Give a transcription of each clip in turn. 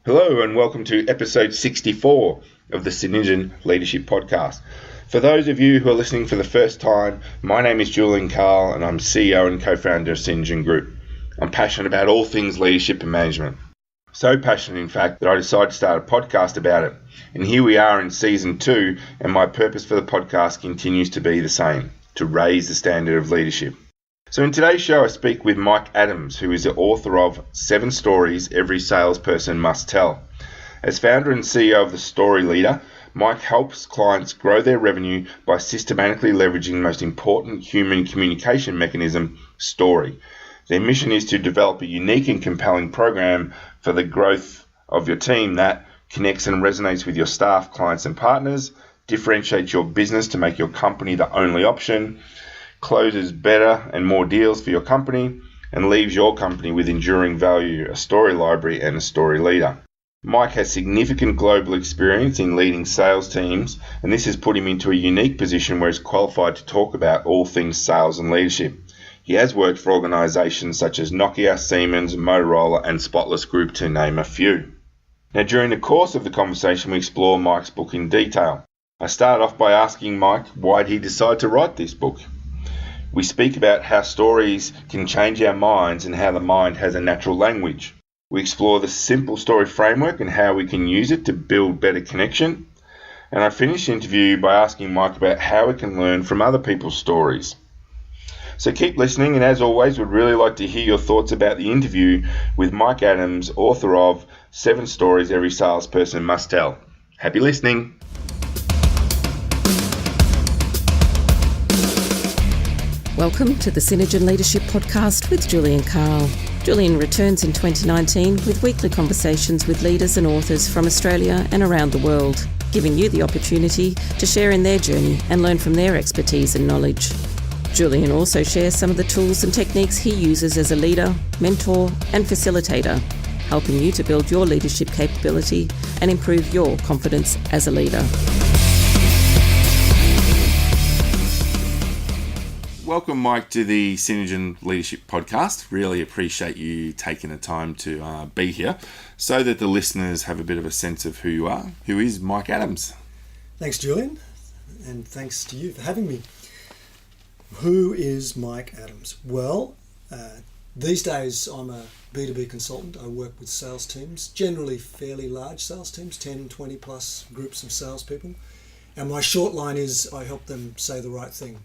Hello and welcome to episode 64 of the Synergen Leadership Podcast. For those of you who are listening for the first time, my name is Julian and I'm CEO and co-founder of Synergen Group. I'm passionate about all things leadership and management. So passionate, in fact, that I decided to start a podcast about it. And here we are in season 2, and my purpose for the podcast continues to be the same, to raise the standard of leadership. So in today's show, I speak with Mike Adams, who is the author of 7 Stories Every Salesperson Must Tell. As founder and CEO of The Story Leader, Mike helps clients grow their revenue by systematically leveraging the most important human communication mechanism, story. Their mission is to develop a unique and compelling program for the growth of your team that connects and resonates with your staff, clients, and partners, differentiates your business to make your company the only option, closes better and more deals for your company, and leaves your company with enduring value, a story library, and a story leader. Mike has significant global experience in leading sales teams, and this has put him into a unique position where he's qualified to talk about all things sales and leadership. He has worked for organisations such as Nokia, Siemens, Motorola and Spotless Group, to name a few. Now, during the course of the conversation, we explore Mike's book in detail. I started off by asking Mike why he decided to write this book. We speak about how stories can change our minds and how the mind has a natural language. We explore the simple story framework and how we can use it to build better connection. And I finish the interview by asking Mike about how we can learn from other people's stories. So keep listening, and as always, we'd really like to hear your thoughts about the interview with Mike Adams, author of 7 Stories Every Salesperson Must Tell. Happy listening. Welcome to the Synergen Leadership Podcast with Julian Carl. Julian returns in 2019 with weekly conversations with leaders and authors from Australia and around the world, giving you the opportunity to share in their journey and learn from their expertise and knowledge. Julian also shares some of the tools and techniques he uses as a leader, mentor, and facilitator, helping you to build your leadership capability and improve your confidence as a leader. Welcome, Mike, to the Synergen Leadership Podcast. Really appreciate you taking the time to be here so that the listeners have a bit of a sense of who you are. Who is Mike Adams? Thanks, Julian, and thanks to you for having me. Who is Mike Adams? Well, these days I'm a B2B consultant. I work with sales teams, generally fairly large sales teams, 10, 20 plus groups of salespeople. And my short line is I help them say the right thing.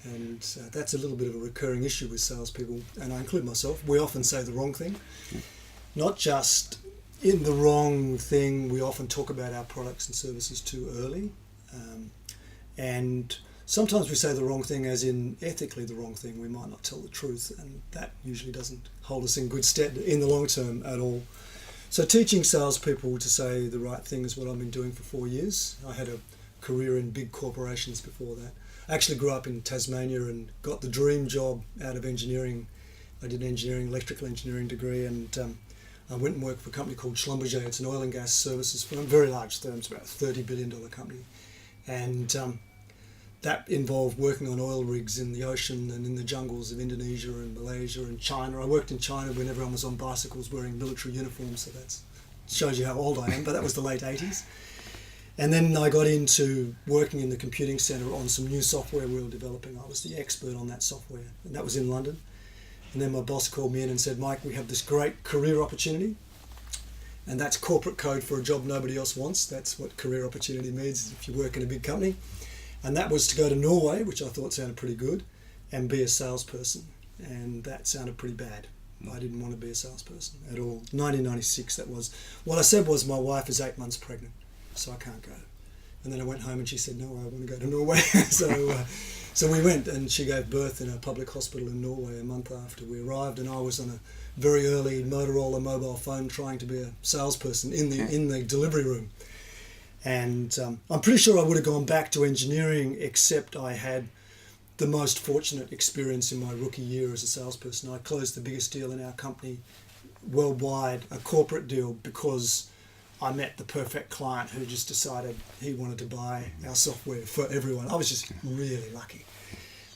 And that's a little bit of a recurring issue with salespeople, and I include myself. We often say the wrong thing. Not just in the wrong thing, we often talk about our products and services too early. And sometimes we say the wrong thing as in ethically the wrong thing. We might not tell the truth, and that usually doesn't hold us in good stead in the long term at all. So teaching salespeople to say the right thing is what I've been doing for 4 years. I had a career in big corporations before that. I actually grew up in Tasmania and got the dream job out of engineering. I did an electrical engineering degree, and I went and worked for a company called Schlumberger. It's an oil and gas services firm, very large firm, it's about a $30 billion company. And that involved working on oil rigs in the ocean and in the jungles of Indonesia and Malaysia and China. I worked in China when everyone was on bicycles wearing military uniforms, so that shows you how old I am, but that was the late 80s. And then I got into working in the computing centre on some new software we were developing. I was the expert on that software, and that was in London. And then my boss called me in and said, Mike, we have this great career opportunity, and that's corporate code for a job nobody else wants. That's what career opportunity means if you work in a big company. And that was to go to Norway, which I thought sounded pretty good, and be a salesperson. And that sounded pretty bad. I didn't want to be a salesperson at all. 1996, that was. What I said was, my wife is 8 months pregnant, so I can't go. And then I went home and she said, no, I want to go to Norway. So we went, and she gave birth in a public hospital in Norway a month after we arrived, and I was on a very early Motorola mobile phone trying to be a salesperson in the delivery room. And I'm pretty sure I would have gone back to engineering, except I had the most fortunate experience in my rookie year as a salesperson. I closed the biggest deal in our company worldwide, a corporate deal, because I met the perfect client who just decided he wanted to buy our software for everyone. I was just really lucky.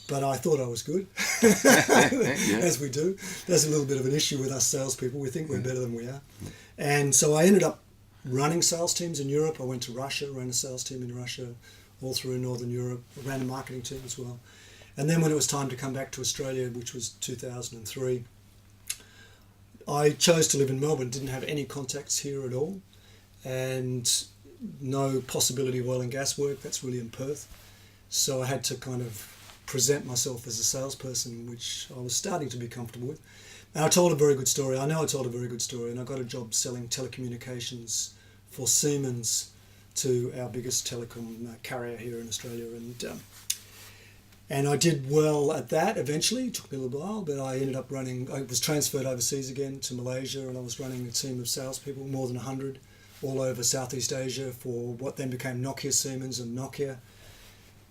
but I thought I was good, as we do. There's a little bit of an issue with us salespeople. We think we're better than we are. And so I ended up running sales teams in Europe. I went to Russia, ran a sales team in Russia, all through Northern Europe, ran a marketing team as well. And then when it was time to come back to Australia, which was 2003, I chose to live in Melbourne, didn't have any contacts here at all, and no possibility of oil and gas work. That's really in Perth. So I had to kind of present myself as a salesperson, which I was starting to be comfortable with. And I told a very good story. I know I told a very good story, and I got a job selling telecommunications for Siemens to our biggest telecom carrier here in Australia. And I did well at that eventually. It took me a little while, but I ended up I was transferred overseas again to Malaysia, and I was running a team of salespeople, more than 100, all over Southeast Asia for what then became Nokia, Siemens and Nokia.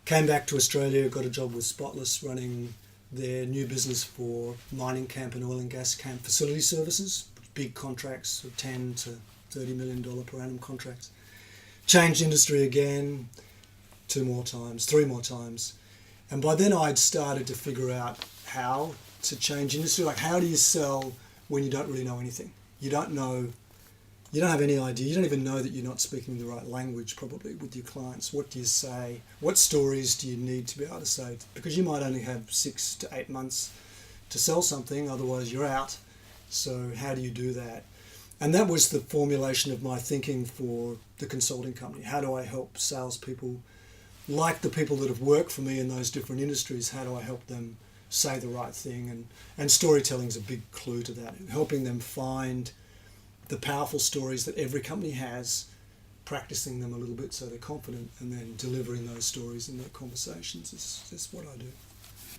Came back to Australia, got a job with Spotless, running their new business for mining camp and oil and gas camp facility services, big contracts of $10 to $30 million per annum contracts. Changed industry again 2 more times, 3 more times. And by then I'd started to figure out how to change industry. Like, how do you sell when you don't really know anything? You don't have any idea. You don't even know that you're not speaking the right language probably with your clients. What do you say? What stories do you need to be able to say? Because you might only have 6 to 8 months to sell something, otherwise you're out. So how do you do that? And that was the formulation of my thinking for the consulting company. How do I help salespeople, like the people that have worked for me in those different industries, how do I help them say the right thing? And storytelling is a big clue to that, helping them find the powerful stories that every company has, practicing them a little bit so they're confident, and then delivering those stories in their conversations is what I do.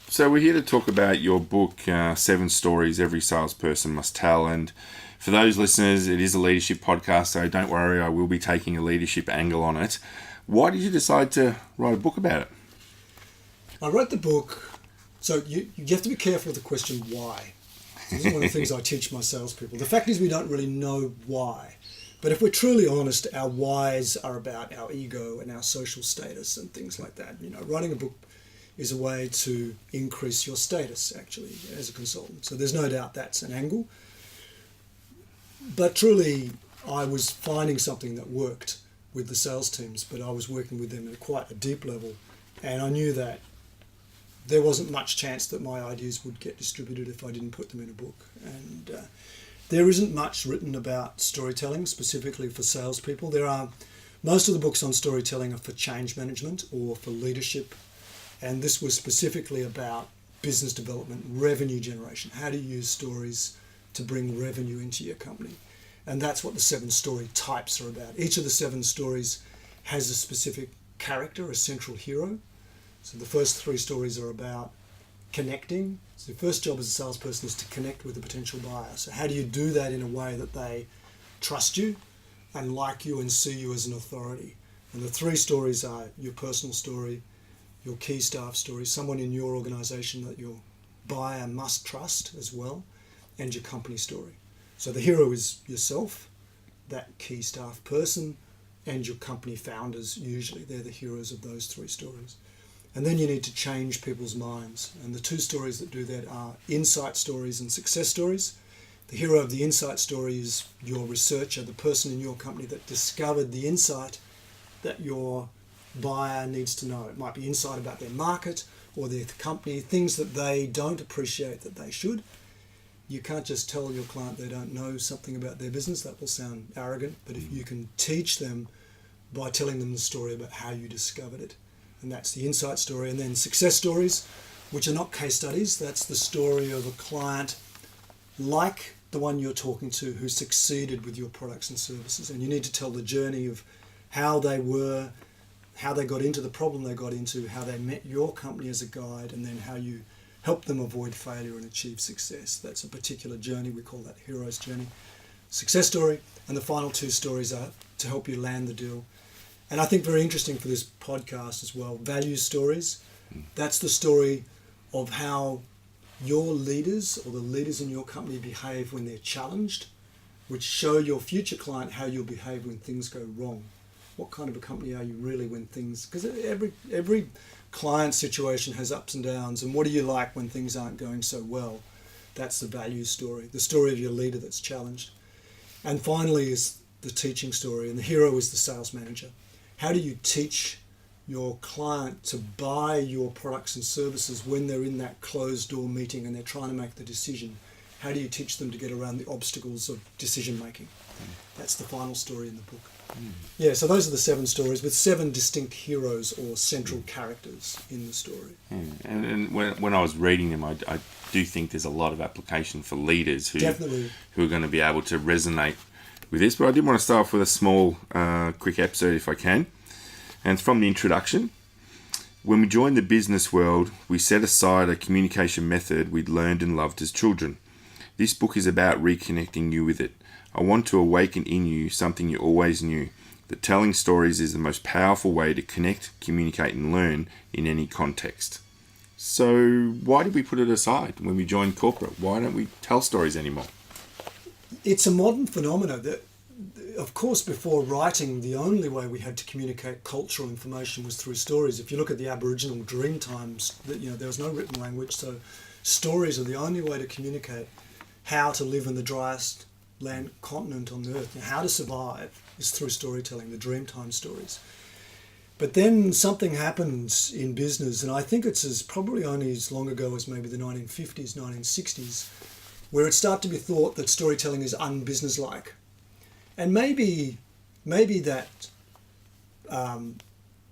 So we're here to talk about your book, 7 Stories Every Salesperson Must Tell. And for those listeners, it is a leadership podcast, so don't worry, I will be taking a leadership angle on it. Why did you decide to write a book about it? I wrote the book, so you have to be careful with the question why. This is one of the things I teach my salespeople. The fact is we don't really know why. But if we're truly honest, our whys are about our ego and our social status and things like that. You know, writing a book is a way to increase your status, actually, as a consultant. So there's no doubt that's an angle. But truly, I was finding something that worked with the sales teams, but I was working with them at quite a deep level. And I knew that there wasn't much chance that my ideas would get distributed if I didn't put them in a book. And there isn't much written about storytelling specifically for salespeople. Most of the books on storytelling are for change management or for leadership. And this was specifically about business development, revenue generation. How do you use stories to bring revenue into your company? And that's what the 7 story types are about. Each of the 7 stories has a specific character, a central hero. So the first 3 stories are about connecting. So the first job as a salesperson is to connect with a potential buyer. So how do you do that in a way that they trust you and like you and see you as an authority? And the 3 stories are your personal story, your key staff story, someone in your organization that your buyer must trust as well, and your company story. So the hero is yourself, that key staff person, and your company founders. Usually they're the heroes of those 3 stories. And then you need to change people's minds. And the 2 stories that do that are insight stories and success stories. The hero of the insight story is your researcher, the person in your company that discovered the insight that your buyer needs to know. It might be insight about their market or their company, things that they don't appreciate that they should. You can't just tell your client they don't know something about their business. That will sound arrogant. But if you can teach them by telling them the story about how you discovered it, and that's the insight story. And then success stories, which are not case studies. That's the story of a client like the one you're talking to who succeeded with your products and services. And you need to tell the journey of how they were, how they got into the problem they got into, how they met your company as a guide, and then how you help them avoid failure and achieve success. That's a particular journey. We call that hero's journey. Success story. And the final 2 stories are to help you land the deal. And I think very interesting for this podcast as well, value stories. That's the story of how your leaders or the leaders in your company behave when they're challenged, which show your future client how you'll behave when things go wrong. What kind of a company are you really when things... Because every client situation has ups and downs, and what do you like when things aren't going so well? That's the value story, the story of your leader that's challenged. And finally is the teaching story, and the hero is the sales manager. How do you teach your client to buy your products and services when they're in that closed door meeting and they're trying to make the decision? How do you teach them to get around the obstacles of decision making? That's the final story in the book. Yeah, so those are the 7 stories with 7 distinct heroes or central characters in the story. And when I was reading them, I do think there's a lot of application for leaders who are going to be able to resonate with this. But I did want to start off with a small, quick episode if I can. And it's from the introduction. When we joined the business world, we set aside a communication method we'd learned and loved as children. This book is about reconnecting you with it. I want to awaken in you something you always knew, that telling stories is the most powerful way to connect, communicate and learn in any context. So why did we put it aside when we joined corporate? Why don't we tell stories anymore? It's a modern phenomenon that, of course, before writing, the only way we had to communicate cultural information was through stories. If you look at the Aboriginal dream times, there was no written language, so stories are the only way to communicate how to live in the driest land continent on the earth. How to survive is through storytelling, the Dreamtime stories. But then something happens in business, and I think it's probably only as long ago as maybe the 1950s, 1960s, where it started to be thought that storytelling is unbusinesslike. And maybe that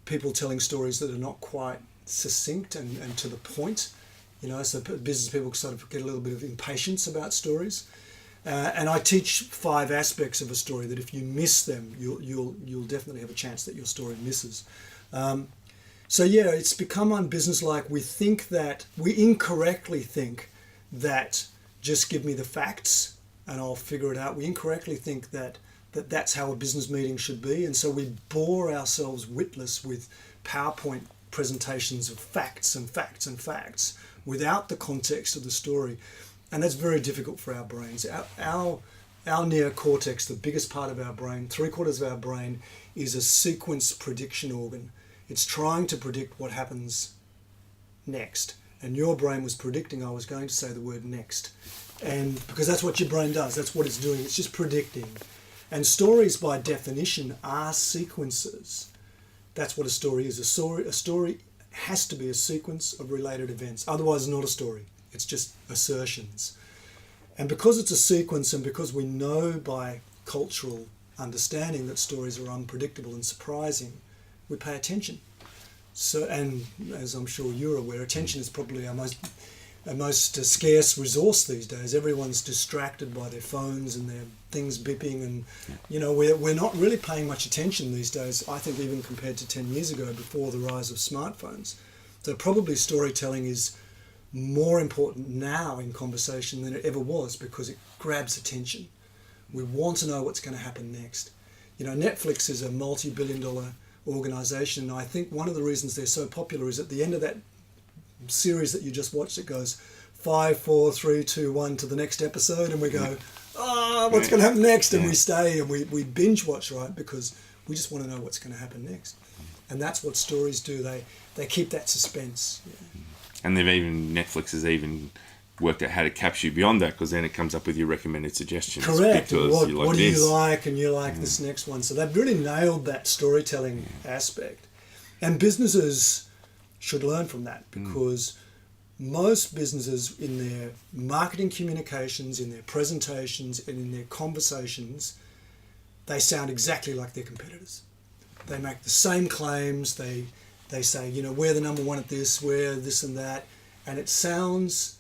people telling stories that are not quite succinct and to the point, so business people sort of get a little bit of impatience about stories. And I teach 5 aspects of a story that if you miss them, you'll definitely have a chance that your story misses. It's become unbusinesslike. We incorrectly think that just give me the facts and I'll figure it out. We incorrectly think that that's how a business meeting should be, and so we bore ourselves witless with PowerPoint presentations of facts and facts and facts without the context of the story. And that's very difficult for our brains. Our neocortex, the biggest part of our brain, 3/4 of our brain, is a sequence prediction organ. It's trying to predict what happens next. And your brain was predicting I was going to say the word next. And because that's what your brain does, that's what it's doing, it's just predicting. And stories by definition are sequences. That's what a story is. A story has to be a sequence of related events. Otherwise it's not a story. It's just assertions. And because it's a sequence and because we know by cultural understanding that stories are unpredictable and surprising, we pay attention. So, and as I'm sure you're aware, attention is probably our most scarce resource these days. Everyone's distracted by their phones and their things beeping, and we're not really paying much attention these days, I think, even compared to 10 years ago before the rise of smartphones. So probably storytelling is more important now in conversation than it ever was because it grabs attention. We want to know what's going to happen next. Netflix is a multi-billion-dollar organization, and I think one of the reasons they're so popular is at the end of that series that you just watched, it goes 5, 4, 3, 2, 1 to the next episode, and we go, what's going to happen next? And we stay and we binge watch, right? Because we just want to know what's going to happen next. And that's what stories do. They keep that suspense. Yeah. And Netflix has even worked out how to capture you beyond that, because then it comes up with your recommended suggestions. Correct. Because what do you like, and you like this next one. So they've really nailed that storytelling aspect. And businesses should learn from that, because most businesses in their marketing communications, in their presentations and in their conversations, they sound exactly like their competitors. They make the same claims. They say, we're the number one at this, we're this and that. And it sounds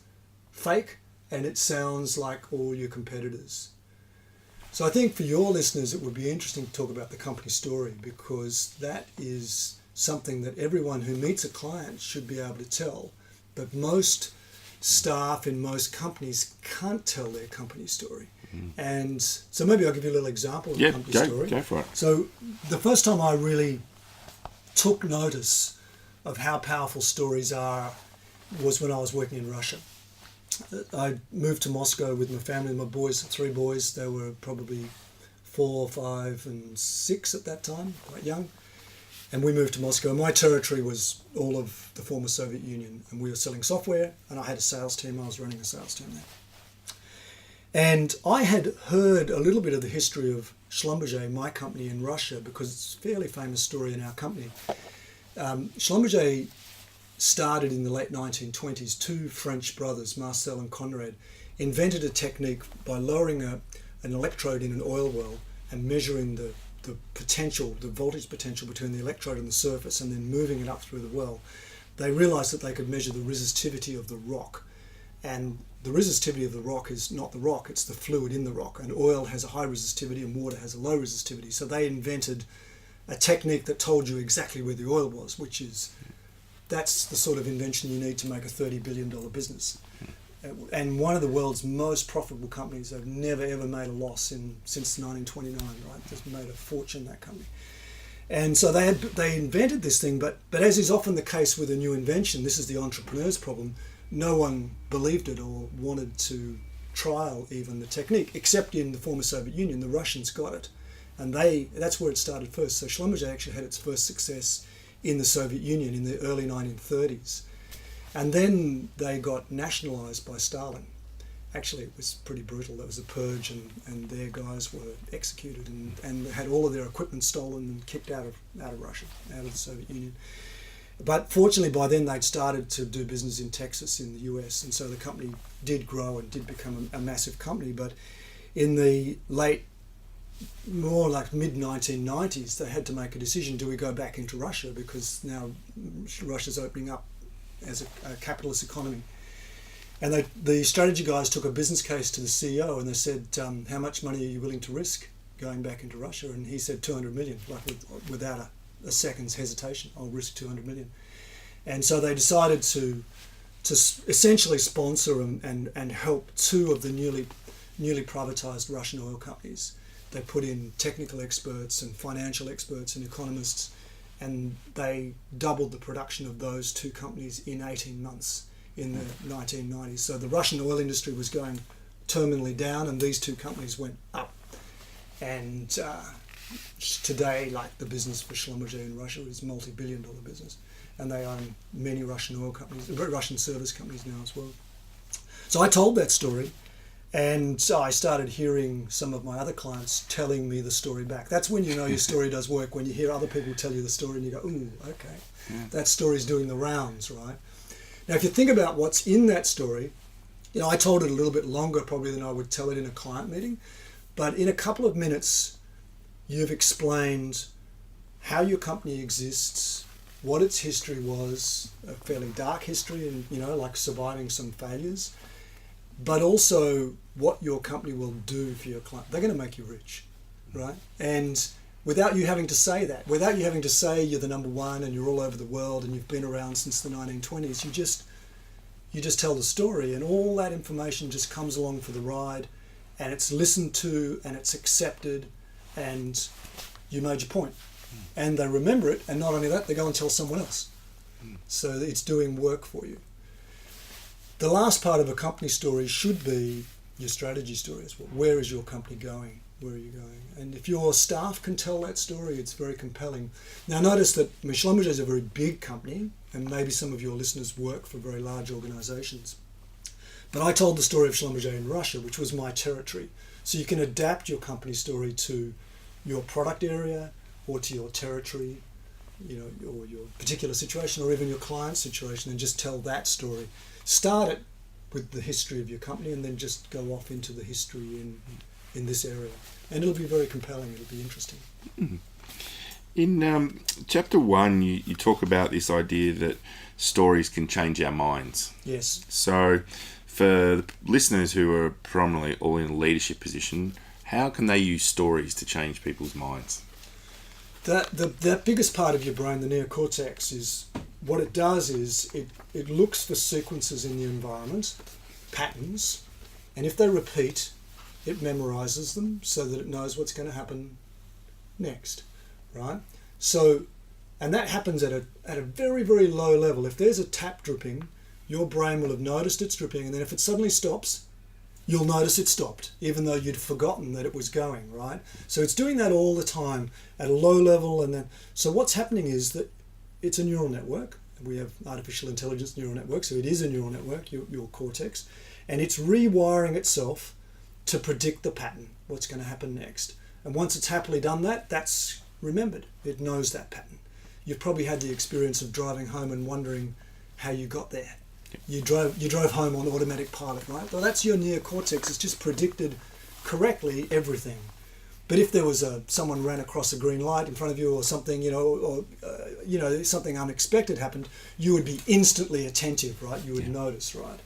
fake, and it sounds like all your competitors. So I think for your listeners, it would be interesting to talk about the company story, because that is something that everyone who meets a client should be able to tell. But most staff in most companies can't tell their company story. And so maybe I'll give you a little example of a company story. Go for it. So the first time I really took notice of how powerful stories are was when I was working in Russia. I moved to Moscow with my family, my boys, 3 boys. They were probably 4, 5 and 6 at that time, quite young. And we moved to Moscow. My territory was all of the former Soviet Union, and we were selling software, and I had a sales team. I was running a sales team there. And I had heard a little bit of the history of Schlumberger, my company in Russia, because it's a fairly famous story in our company. Schlumberger started in the late 1920s. Two French brothers, Marcel and Conrad, invented a technique by lowering an electrode in an oil well and measuring the potential, the voltage potential between the electrode and the surface, and then moving it up through the well. They realized that they could measure the resistivity of the rock. And the resistivity of the rock is not the rock, it's the fluid in the rock. And oil has a high resistivity and water has a low resistivity. So they invented a technique that told you exactly where the oil was, that's the sort of invention you need to make a $30 billion business. And one of the world's most profitable companies. They've never ever made a loss since 1929, right? They've made a fortune, that company. And so they invented this thing, but as is often the case with a new invention, this is the entrepreneur's problem, no one believed it or wanted to trial even the technique, except in the former Soviet Union. The Russians got it, and that's where it started first. So Schlumberger actually had its first success in the Soviet Union in the early 1930s. And then they got nationalized by Stalin. Actually, it was pretty brutal. There was a purge, and their guys were executed and had all of their equipment stolen and kicked out of Russia, out of the Soviet Union. But fortunately, by then they'd started to do business in Texas, in the US, and so the company did grow and did become a massive company. But in the more like mid-1990s, they had to make a decision: do we go back into Russia, because now Russia's opening up as a capitalist economy? And the strategy guys took a business case to the CEO, and they said, how much money are you willing to risk going back into Russia? And he said 200 million, like without a second's hesitation. I'll risk 200 million. And so they decided to essentially sponsor and help two of the newly privatized Russian oil companies. They put in technical experts and financial experts and economists, and they doubled the production of those two companies in 18 months in the 1990s. So the Russian oil industry was going terminally down, and these two companies went up. And today, like, the business for Schlumberger in Russia is multi-billion-dollar business, and they own many Russian oil companies, Russian service companies now as well. So I told that story, and so I started hearing some of my other clients telling me the story back. That's when you know your story does work, when you hear other people tell you the story and you go, ooh, okay, that story's doing the rounds, right? Now, if you think about what's in that story, I told it a little bit longer probably than I would tell it in a client meeting, but in a couple of minutes, you've explained how your company exists, what its history was, a fairly dark history, and like surviving some failures, but also what your company will do for your client. They're going to make you rich, right? And without you having to say that, without you having to say you're the number one and you're all over the world and you've been around since the 1920s, you just tell the story, and all that information just comes along for the ride, and it's listened to and it's accepted, and you made your point. And they remember it, and not only that, they go and tell someone else. So it's doing work for you. The last part of a company story should be your strategy story as well. Where is your company going? Where are you going? And if your staff can tell that story, it's very compelling. Now notice that Schlumberger is a very big company, and maybe some of your listeners work for very large organizations. But I told the story of Schlumberger in Russia, which was my territory. So you can adapt your company story to your product area, or to your territory, or your particular situation, or even your client situation, and just tell that story. Start it with the history of your company, and then just go off into the history in this area. And it'll be very compelling, it'll be interesting. In chapter 1, you talk about this idea that stories can change our minds. Yes. So for the listeners who are prominently all in a leadership position, how can they use stories to change people's minds? The biggest part of your brain, the neocortex, is what it does is it looks for sequences in the environment, patterns, and if they repeat, it memorizes them so that it knows what's going to happen next, right? So, and that happens at a very, very low level. If there's a tap dripping, your brain will have noticed it's dripping, and then if it suddenly stops, you'll notice it stopped, even though you'd forgotten that it was going, right? So it's doing that all the time at a low level. And then, so what's happening is that it's a neural network. We have artificial intelligence neural network, so it is a neural network, your cortex, and it's rewiring itself to predict the pattern, what's going to happen next. And once it's happily done that, that's remembered. It knows that pattern. You've probably had the experience of driving home and wondering how you got there. You drove home on automatic pilot, right? Well, that's your neocortex. It's just predicted correctly everything. But if there was someone ran across a green light in front of you or something, something unexpected happened, you would be instantly attentive, right? You would notice, right?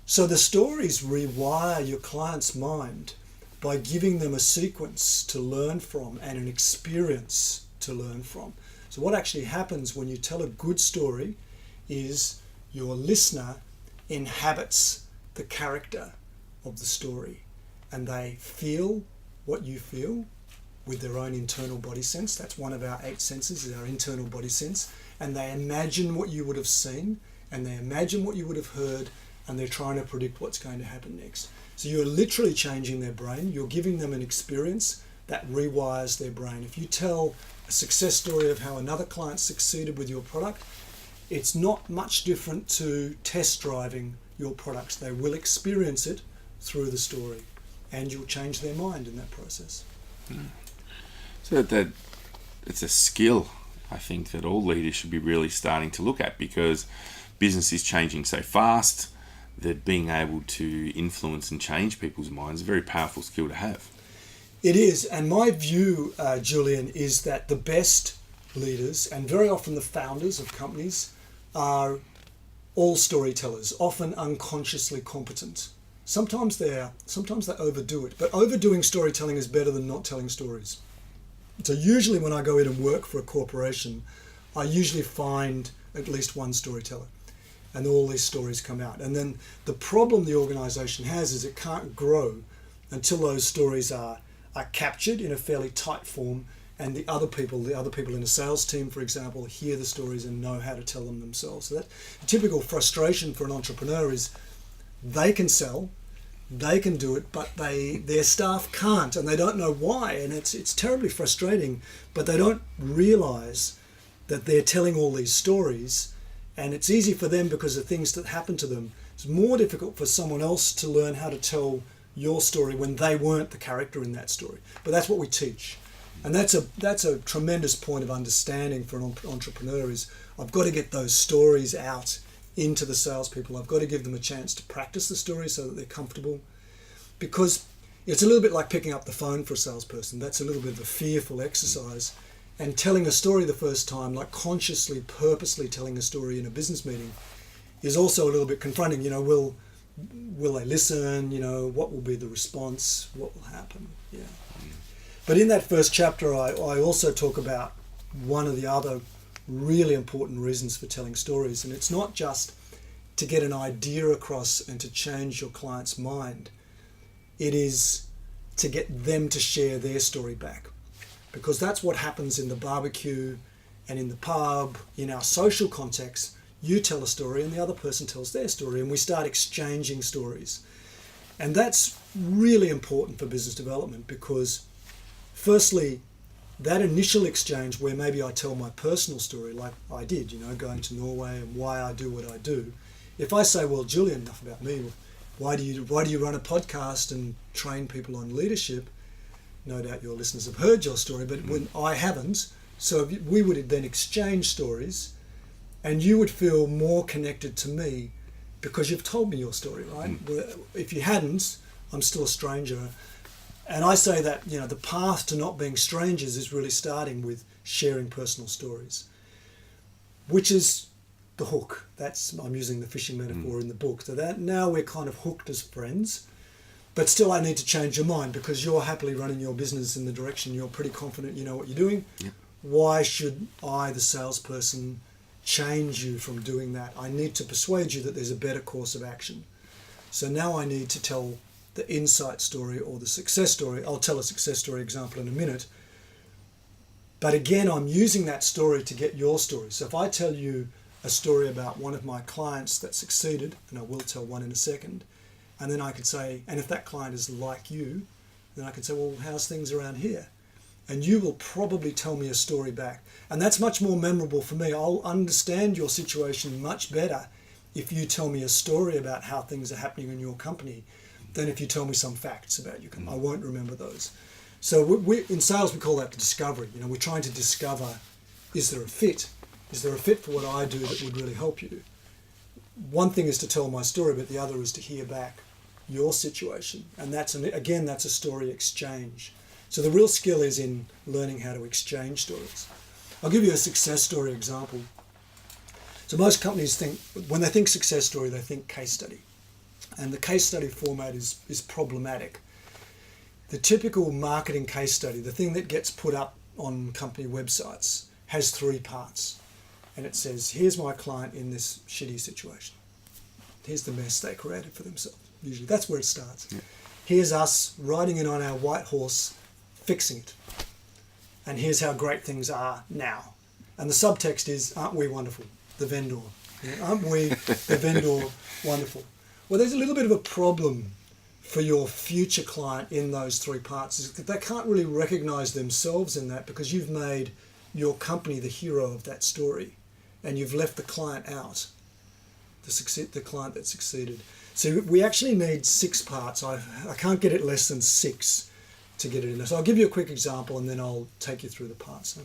So the stories rewire your client's mind by giving them a sequence to learn from and an experience to learn from. So what actually happens when you tell a good story is your listener inhabits the character of the story, and they feel what you feel with their own internal body sense. That's one of our 8 senses, is our internal body sense. And they imagine what you would have seen, and they imagine what you would have heard, and they're trying to predict what's going to happen next. So you're literally changing their brain. You're giving them an experience that rewires their brain. If you tell a success story of how another client succeeded with your product, it's not much different to test driving your products. They will experience it through the story, and you'll change their mind in that process. So that it's a skill, I think, that all leaders should be really starting to look at, because business is changing so fast that being able to influence and change people's minds is a very powerful skill to have. It is, and my view, Julian, is that the best leaders, and very often the founders of companies, are all storytellers, often unconsciously competent. Sometimes they overdo it, but overdoing storytelling is better than not telling stories. So usually when I go in and work for a corporation, I usually find at least one storyteller, and all these stories come out. And then the problem the organization has is it can't grow until those stories are captured in a fairly tight form, and the other people in a sales team, for example, hear the stories and know how to tell them themselves. So that typical frustration for an entrepreneur is they can sell, they can do it, but their staff can't, and they don't know why, and it's terribly frustrating. But they don't realize that they're telling all these stories, and it's easy for them because of things that happen to them. It's more difficult for someone else to learn how to tell your story when they weren't the character in that story. But that's what we teach. And that's a tremendous point of understanding for an entrepreneur is I've got to get those stories out into the salespeople. I've got to give them a chance to practice the story so that they're comfortable, because it's a little bit like picking up the phone for a salesperson. That's a little bit of a fearful exercise. And telling a story the first time, like consciously, purposely telling a story in a business meeting, is also a little bit confronting. Will they listen? What will be the response? What will happen? Yeah. But in that first chapter, I also talk about one of the other really important reasons for telling stories. And it's not just to get an idea across and to change your client's mind. It is to get them to share their story back. Because that's what happens in the barbecue and in the pub, in our social context. You tell a story and the other person tells their story, and we start exchanging stories. And that's really important for business development, because firstly, that initial exchange where maybe I tell my personal story, like I did, going to Norway and why I do what I do. If I say, well, Julian, enough about me. Why do you run a podcast and train people on leadership? No doubt your listeners have heard your story, but when I haven't, so we would then exchange stories, and you would feel more connected to me because you've told me your story, right? If you hadn't, I'm still a stranger. And I say that, the path to not being strangers is really starting with sharing personal stories, which is the hook. I'm using the fishing metaphor in the book. So that now we're kind of hooked as friends, but still I need to change your mind because you're happily running your business in the direction you're pretty confident you know what you're doing. Yep. Why should I, the salesperson, change you from doing that? I need to persuade you that there's a better course of action. So now I need to tell the insight story or the success story. I'll tell a success story example in a minute. But again, I'm using that story to get your story. So if I tell you a story about one of my clients that succeeded, and I will tell one in a second, And then I could say, and if that client is like you, then I could say, well, how's things around here? And you will probably tell me a story back. And that's much more memorable for me. I'll understand your situation much better if you tell me a story about how things are happening in your company than if you tell me some facts about your company. I won't remember those. So we in sales, we call that the discovery. You know, we're trying to discover, is there a fit? Is there a fit for what I do that would really help you? One thing is to tell my story, but the other is to hear back your situation. And that's, again, that's a story exchange. So the real skill is in learning how to exchange stories. I'll give you a success story example. So most companies think, when they think success story, they think case study. And the case study format is problematic. The typical marketing case study, the thing that gets put up on company websites, has 3 parts. And it says, here's my client in this shitty situation. Here's the mess they created for themselves. Usually that's where it starts. Yeah. Here's us riding in on our white horse, fixing it. And here's how great things are now. And the subtext is, aren't we wonderful? The vendor. You know, aren't we, the vendor, wonderful? Well, there's a little bit of a problem for your future client in those 3 parts. Is that they can't really recognize themselves in that because you've made your company the hero of that story and you've left the client out, the client that succeeded. So we actually need 6 parts. I can't get it less than 6 to get it in there. So I'll give you a quick example and then I'll take you through the parts. So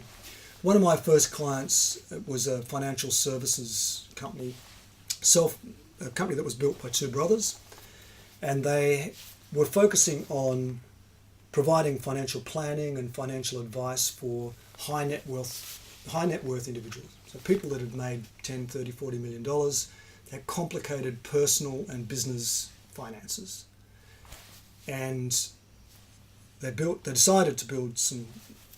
one of my first clients was a financial services company, a company that was built by 2 brothers, and they were focusing on providing financial planning and financial advice for high net worth individuals. So people that had made 10, 30, 40 million dollars, they had complicated personal and business finances. And they decided to build some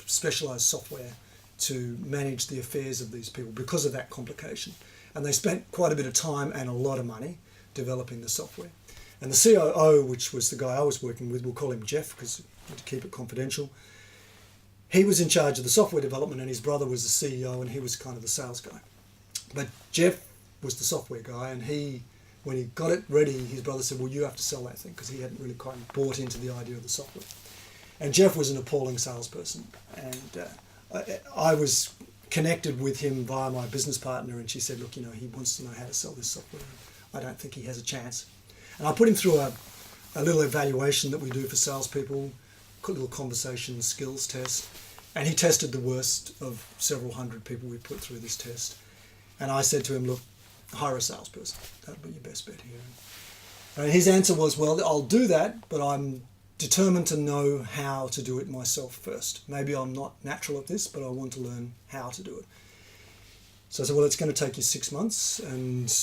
specialized software to manage the affairs of these people because of that complication. And they spent quite a bit of time and a lot of money developing the software. And the COO, which was the guy I was working with, we'll call him Jeff because we had to keep it confidential. He was in charge of the software development and his brother was the CEO and he was kind of the sales guy. But Jeff was the software guy, and when he got it ready, his brother said, well, you have to sell that thing, because he hadn't really quite bought into the idea of the software. And Jeff was an appalling salesperson, and I was connected with him via my business partner, and she said, look, he wants to know how to sell this software. I don't think he has a chance. And I put him through a little evaluation that we do for salespeople, a little conversation skills test, and he tested the worst of several hundred people we put through this test. And I said to him, look, hire a salesperson. That'd be your best bet here. And his answer was, well, I'll do that, but I'm determined to know how to do it myself first. Maybe I'm not natural at this, but I want to learn how to do it. So I said, well, it's going to take you 6 months, and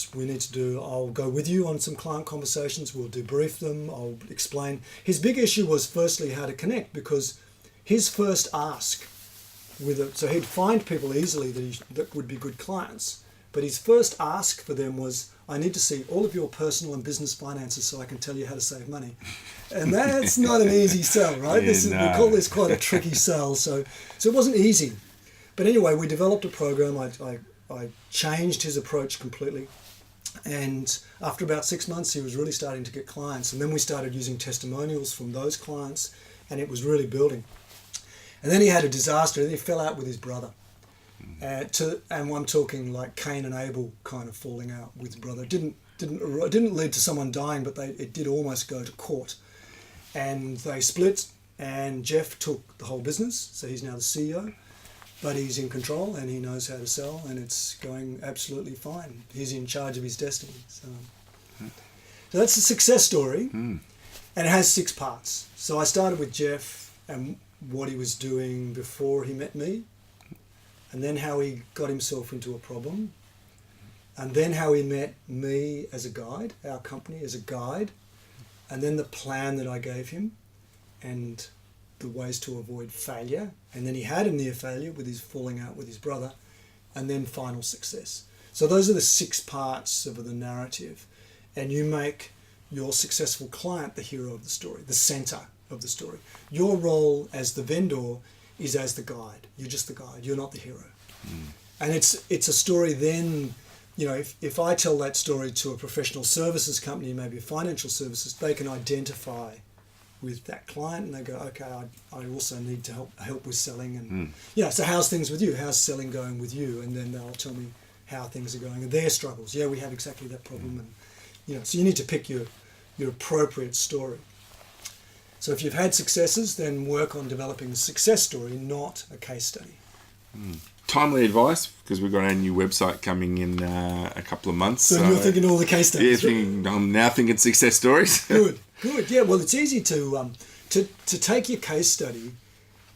I'll go with you on some client conversations. We'll debrief them. I'll explain. His big issue was firstly how to connect, because his first ask so he'd find people easily that would be good clients. But his first ask for them was, I need to see all of your personal and business finances so I can tell you how to save money. And that's not an easy sell, right? Yeah, we call this quite a tricky sell. So it wasn't easy. But anyway, we developed a program. I changed his approach completely. And after about 6 months, he was really starting to get clients. And then we started using testimonials from those clients, and it was really building. And then he had a disaster. And he fell out with his brother. And I'm talking like Cain and Abel kind of falling out with his brother. It didn't lead to someone dying, but it did almost go to court. And they split, and Jeff took the whole business. So he's now the CEO, but he's in control and he knows how to sell, and it's going absolutely fine. He's in charge of his destiny. So that's a success story, and it has 6 parts. So I started with Jeff and what he was doing before he met me, and then how he got himself into a problem, and then how he met me as a guide, our company as a guide, and then the plan that I gave him, and the ways to avoid failure, and then he had a near failure with his falling out with his brother, and then final success. So those are the 6 parts of the narrative, and you make your successful client the hero of the story, the center of the story. Your role as the vendor is as the guide. You're just the guide. You're not the hero. And it's a story then if I tell that story to a professional services company, maybe a financial services, they can identify with that client and they go, okay, I also need to help with selling. And, so how's things with you? How's selling going with you? And then they'll tell me how things are going and their struggles. Yeah, we have exactly that problem. And, so you need to pick your appropriate story. So if you've had successes, then work on developing a success story, not a case study. Timely advice, because we've got our new website coming in a couple of months. So you're thinking all the case studies. Yeah, I'm now thinking success stories. Good. Yeah, well, it's easy to take your case study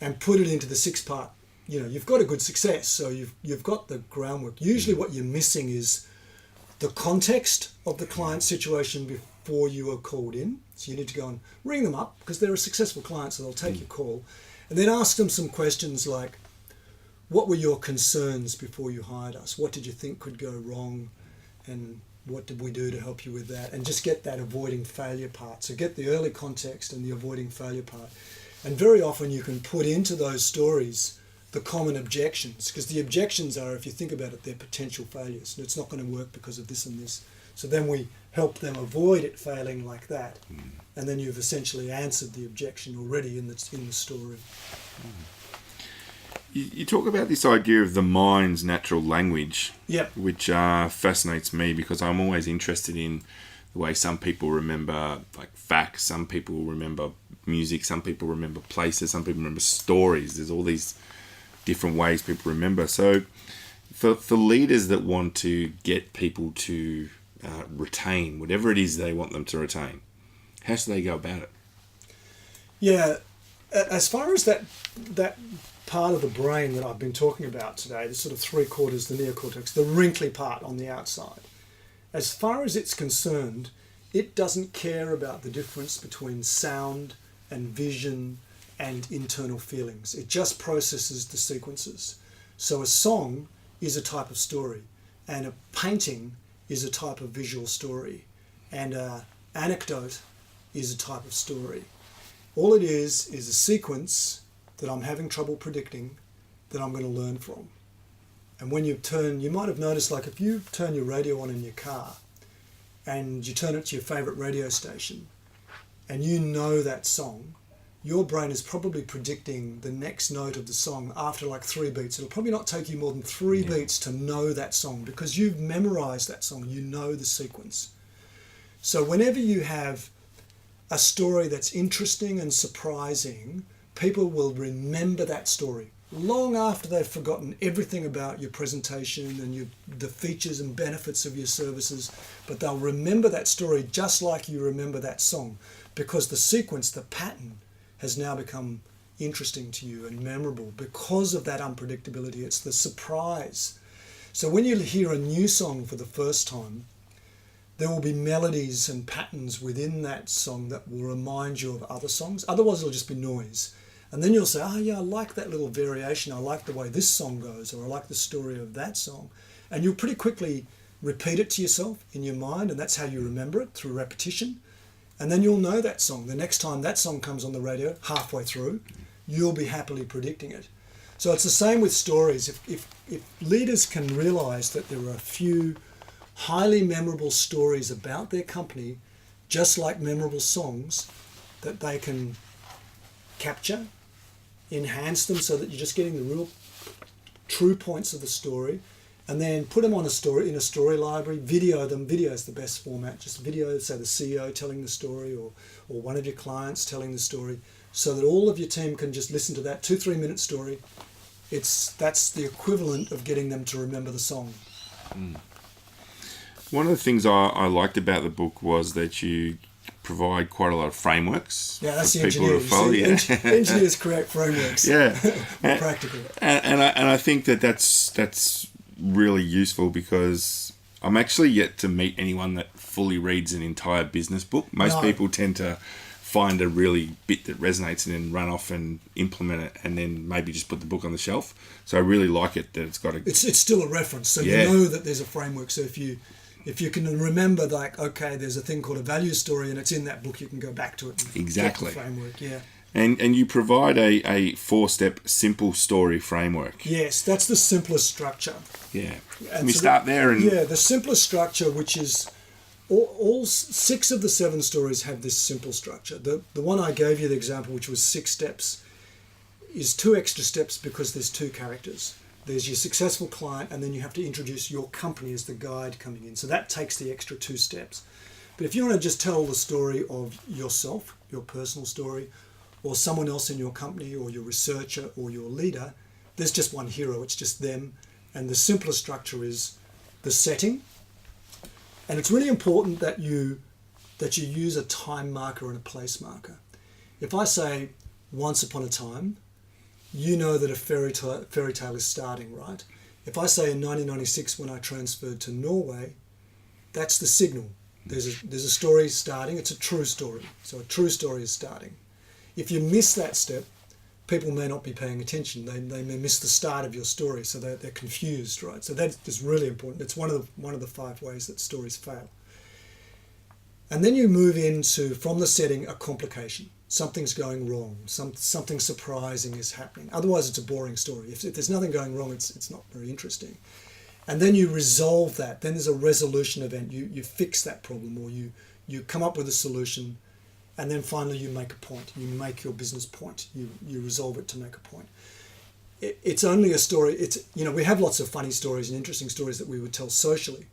and put it into the 6-part. You've got a good success, so you've got the groundwork. Usually what you're missing is the context of the client situation before you are called in. So you need to go and ring them up because they're a successful client, so they'll take your call. And then ask them some questions like, what were your concerns before you hired us? What did you think could go wrong? And what did we do to help you with that? And just get that avoiding failure part. So get the early context and the avoiding failure part. And very often you can put into those stories the common objections, because the objections are, if you think about it, they're potential failures. And it's not going to work because of this and this. So then we help them avoid it failing like that. And then you've essentially answered the objection already in the story. You talk about this idea of the mind's natural language, Yep. which fascinates me because I'm always interested in the way some people remember like facts, some people remember music, some people remember places, some people remember stories. There's all these different ways people remember. So for leaders that want to get people to retain whatever it is they want them to retain, how should they go about it? Yeah, as far as that part of the brain that I've been talking about today, the sort of 3/4, the neocortex, the wrinkly part on the outside, as far as it's concerned, it doesn't care about the difference between sound and vision and internal feelings. It just processes the sequences. So a song is a type of story, and a painting is a type of visual story, and an anecdote is a type of story. All it is a sequence that I'm having trouble predicting that I'm going to learn from. And when you might have noticed, like if you turn your radio on in your car and you turn it to your favourite radio station and you know that song, your brain is probably predicting the next note of the song after like 3 beats. It'll probably not take you more than 3 beats to know that song because you've memorised that song, you know the sequence. So whenever you have a story that's interesting and surprising, people will remember that story long after they've forgotten everything about your presentation and the features and benefits of your services, but they'll remember that story just like you remember that song because the sequence, the pattern, has now become interesting to you and memorable because of that unpredictability. It's the surprise. So when you hear a new song for the first time, there will be melodies and patterns within that song that will remind you of other songs. Otherwise, it'll just be noise. And then you'll say, oh yeah, I like that little variation. I like the way this song goes, or I like the story of that song. And you'll pretty quickly repeat it to yourself in your mind, and that's how you remember it, through repetition. And then you'll know that song. The next time that song comes on the radio, halfway through, you'll be happily predicting it. So it's the same with stories. If leaders can realize that there are a few highly memorable stories about their company, just like memorable songs, that they can capture, enhance them so that you're just getting the real true points of the story, and then put them on a story in a story library, video them. Video is the best format. Just video, say the CEO telling the story or one of your clients telling the story, so that all of your team can just listen to that 2-3 minute story. That's the equivalent of getting them to remember the song. One of the things I liked about the book was that you provide quite a lot of frameworks. Yeah, that's for the people to follow. Engineers create frameworks. Yeah, practical. And I think that's really useful because I'm actually yet to meet anyone that fully reads an entire business book. Most people tend to find a really bit that resonates and then run off and implement it and then maybe just put the book on the shelf. So I really like it that it's got a... It's still a reference, so you know that there's a framework. So if you can remember, like, okay, there's a thing called a value story and it's in that book, you can go back to it and exactly get the framework. Yeah. And you provide a 4-step simple story framework. Yes, that's the simplest structure. Yeah. And Can we so start there? the simplest structure, which is all 6 of the 7 stories have this simple structure. The one I gave you the example, which was 6 steps, is 2 extra steps because there's 2 characters. There's your successful client, and then you have to introduce your company as the guide coming in. So that takes the extra 2 steps. But if you want to just tell the story of yourself, your personal story, or someone else in your company, or your researcher, or your leader, there's just one hero. It's just them. And the simplest structure is the setting. And it's really important that you use a time marker and a place marker. If I say once upon a time, you know that a fairy tale is starting, right? If I say in 1996 when I transferred to Norway, that's the signal. There's a story starting. It's a true story. So a true story is starting. If you miss that step, people may not be paying attention. They may miss the start of your story, so they're confused, right? So that's really important. It's one of the 5 ways that stories fail. And then you move into, from the setting, a complication. Something's going wrong. Something surprising is happening. Otherwise, it's a boring story. If there's nothing going wrong, it's not very interesting. And then you resolve that. Then there's a resolution event. You fix that problem, or you come up with a solution, and then finally you make a point. You make your business point. You resolve it to make a point. It's only a story. We have lots of funny stories and interesting stories that we would tell socially.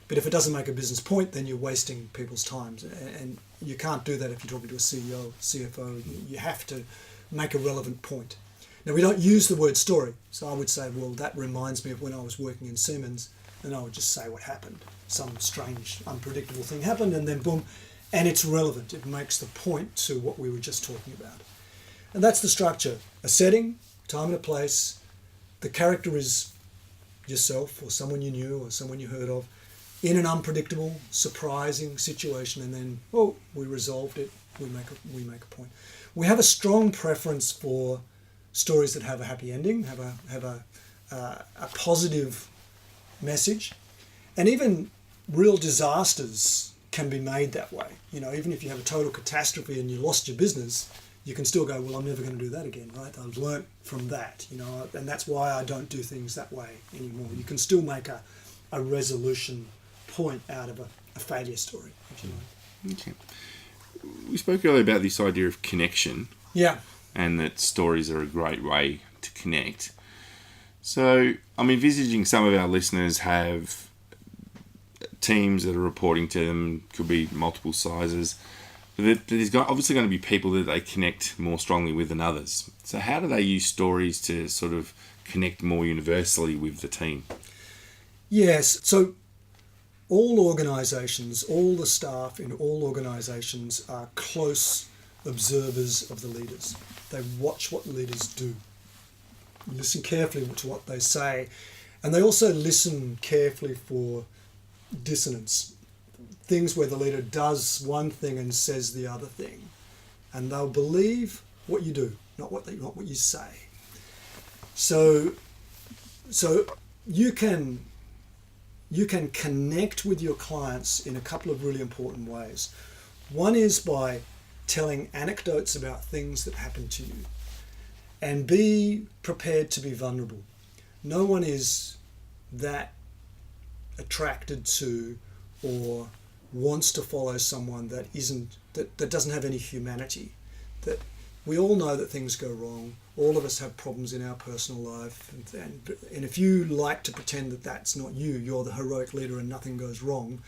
But if it doesn't make a business point, then you're wasting people's time. And you can't do that if you're talking to a CEO, CFO. You have to make a relevant point. Now, we don't use the word story. So I would say, well, that reminds me of when I was working in Siemens, and I would just say what happened. Some strange, unpredictable thing happened, and then boom, and it's relevant. It makes the point to what we were just talking about. And that's the structure. A setting, time and a place. The character is yourself or someone you knew or someone you heard of, in an unpredictable, surprising situation, and then, we resolved it, we make a point. We have a strong preference for stories that have a happy ending, have a positive message, and even real disasters can be made that way. Even if you have a total catastrophe and you lost your business, you can still go, well, I'm never going to do that again, right? I've learnt from that, and that's why I don't do things that way anymore. You can still make a resolution point out of a failure story, if you like. Okay. We spoke earlier about this idea of connection. Yeah. And that stories are a great way to connect. So I'm envisaging some of our listeners have teams that are reporting to them, could be multiple sizes. But there's obviously going to be people that they connect more strongly with than others. So how do they use stories to sort of connect more universally with the team? Yes, so all organisations, all the staff in all organisations are close observers of the leaders. They watch what leaders do, listen carefully to what they say, and they also listen carefully for dissonance, things where the leader does one thing and says the other thing, and they'll believe what you do, not what you say. So you can connect with your clients in a couple of really important ways. One is by telling anecdotes about things that happen to you, and be prepared to be vulnerable. No one is that attracted to or wants to follow someone that doesn't have any humanity. That we all know that things go wrong. All of us have problems in our personal life, and if you like to pretend that that's not you, you're the heroic leader and nothing goes wrong,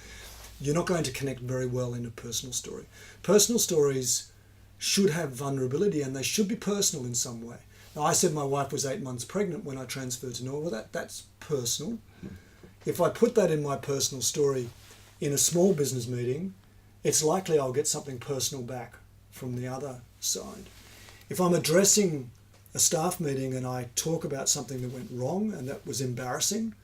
you're not going to connect very well in a personal story. Personal stories should have vulnerability, and they should be personal in some way. Now, I said my wife was 8 months pregnant when I transferred to Norway. Well, that's personal. If I put that in my personal story in a small business meeting, it's likely I'll get something personal back from the other side. If I'm addressing a staff meeting and I talk about something that went wrong and that was embarrassing,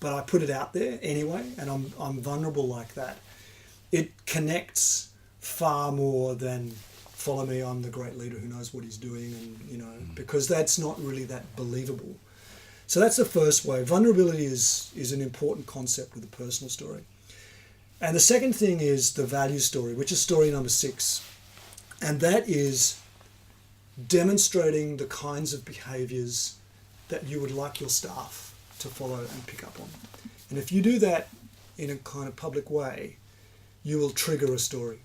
but I put it out there anyway, and I'm vulnerable like that, it connects far more than follow me, I'm the great leader who knows what he's doing, and because that's not really that believable. So that's the first way. Vulnerability is an important concept with a personal story. And the second thing is the value story, which is story number 6. And that is demonstrating the kinds of behaviours that you would like your staff to follow and pick up on. And if you do that in a kind of public way, you will trigger a story.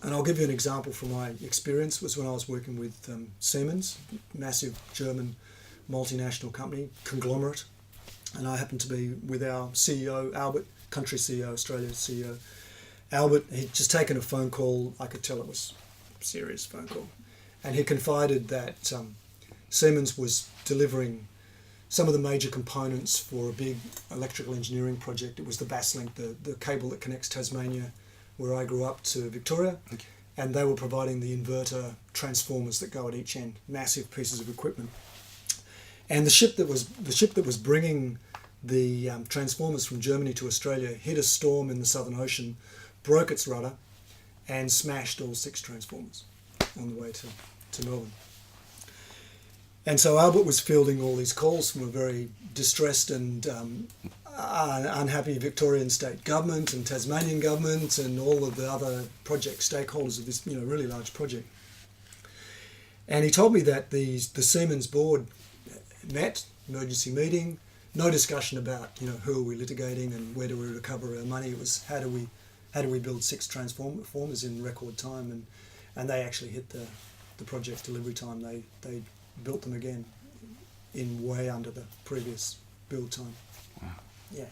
And I'll give you an example from my experience. It was when I was working with Siemens, massive German multinational company, conglomerate. And I happened to be with our CEO, Albert, country CEO, Australia's CEO. Albert, he'd just taken a phone call. I could tell it was a serious phone call. And he confided that Siemens was delivering some of the major components for a big electrical engineering project. It was the Basslink, the cable that connects Tasmania, where I grew up, to Victoria. Okay. And they were providing the inverter transformers that go at each end, massive pieces of equipment. And the ship that was bringing the transformers from Germany to Australia hit a storm in the Southern Ocean, broke its rudder, and smashed all 6 transformers on the way to Melbourne. And so Albert was fielding all these calls from a very distressed and unhappy Victorian state government and Tasmanian government and all of the other project stakeholders of this, really large project. And he told me that the Siemens board met, emergency meeting, no discussion about who are we litigating and where do we recover our money. It was how do we build 6 transformers in record time, and they actually hit the project delivery time. They built them again in way under the previous build time. Wow. Yeah.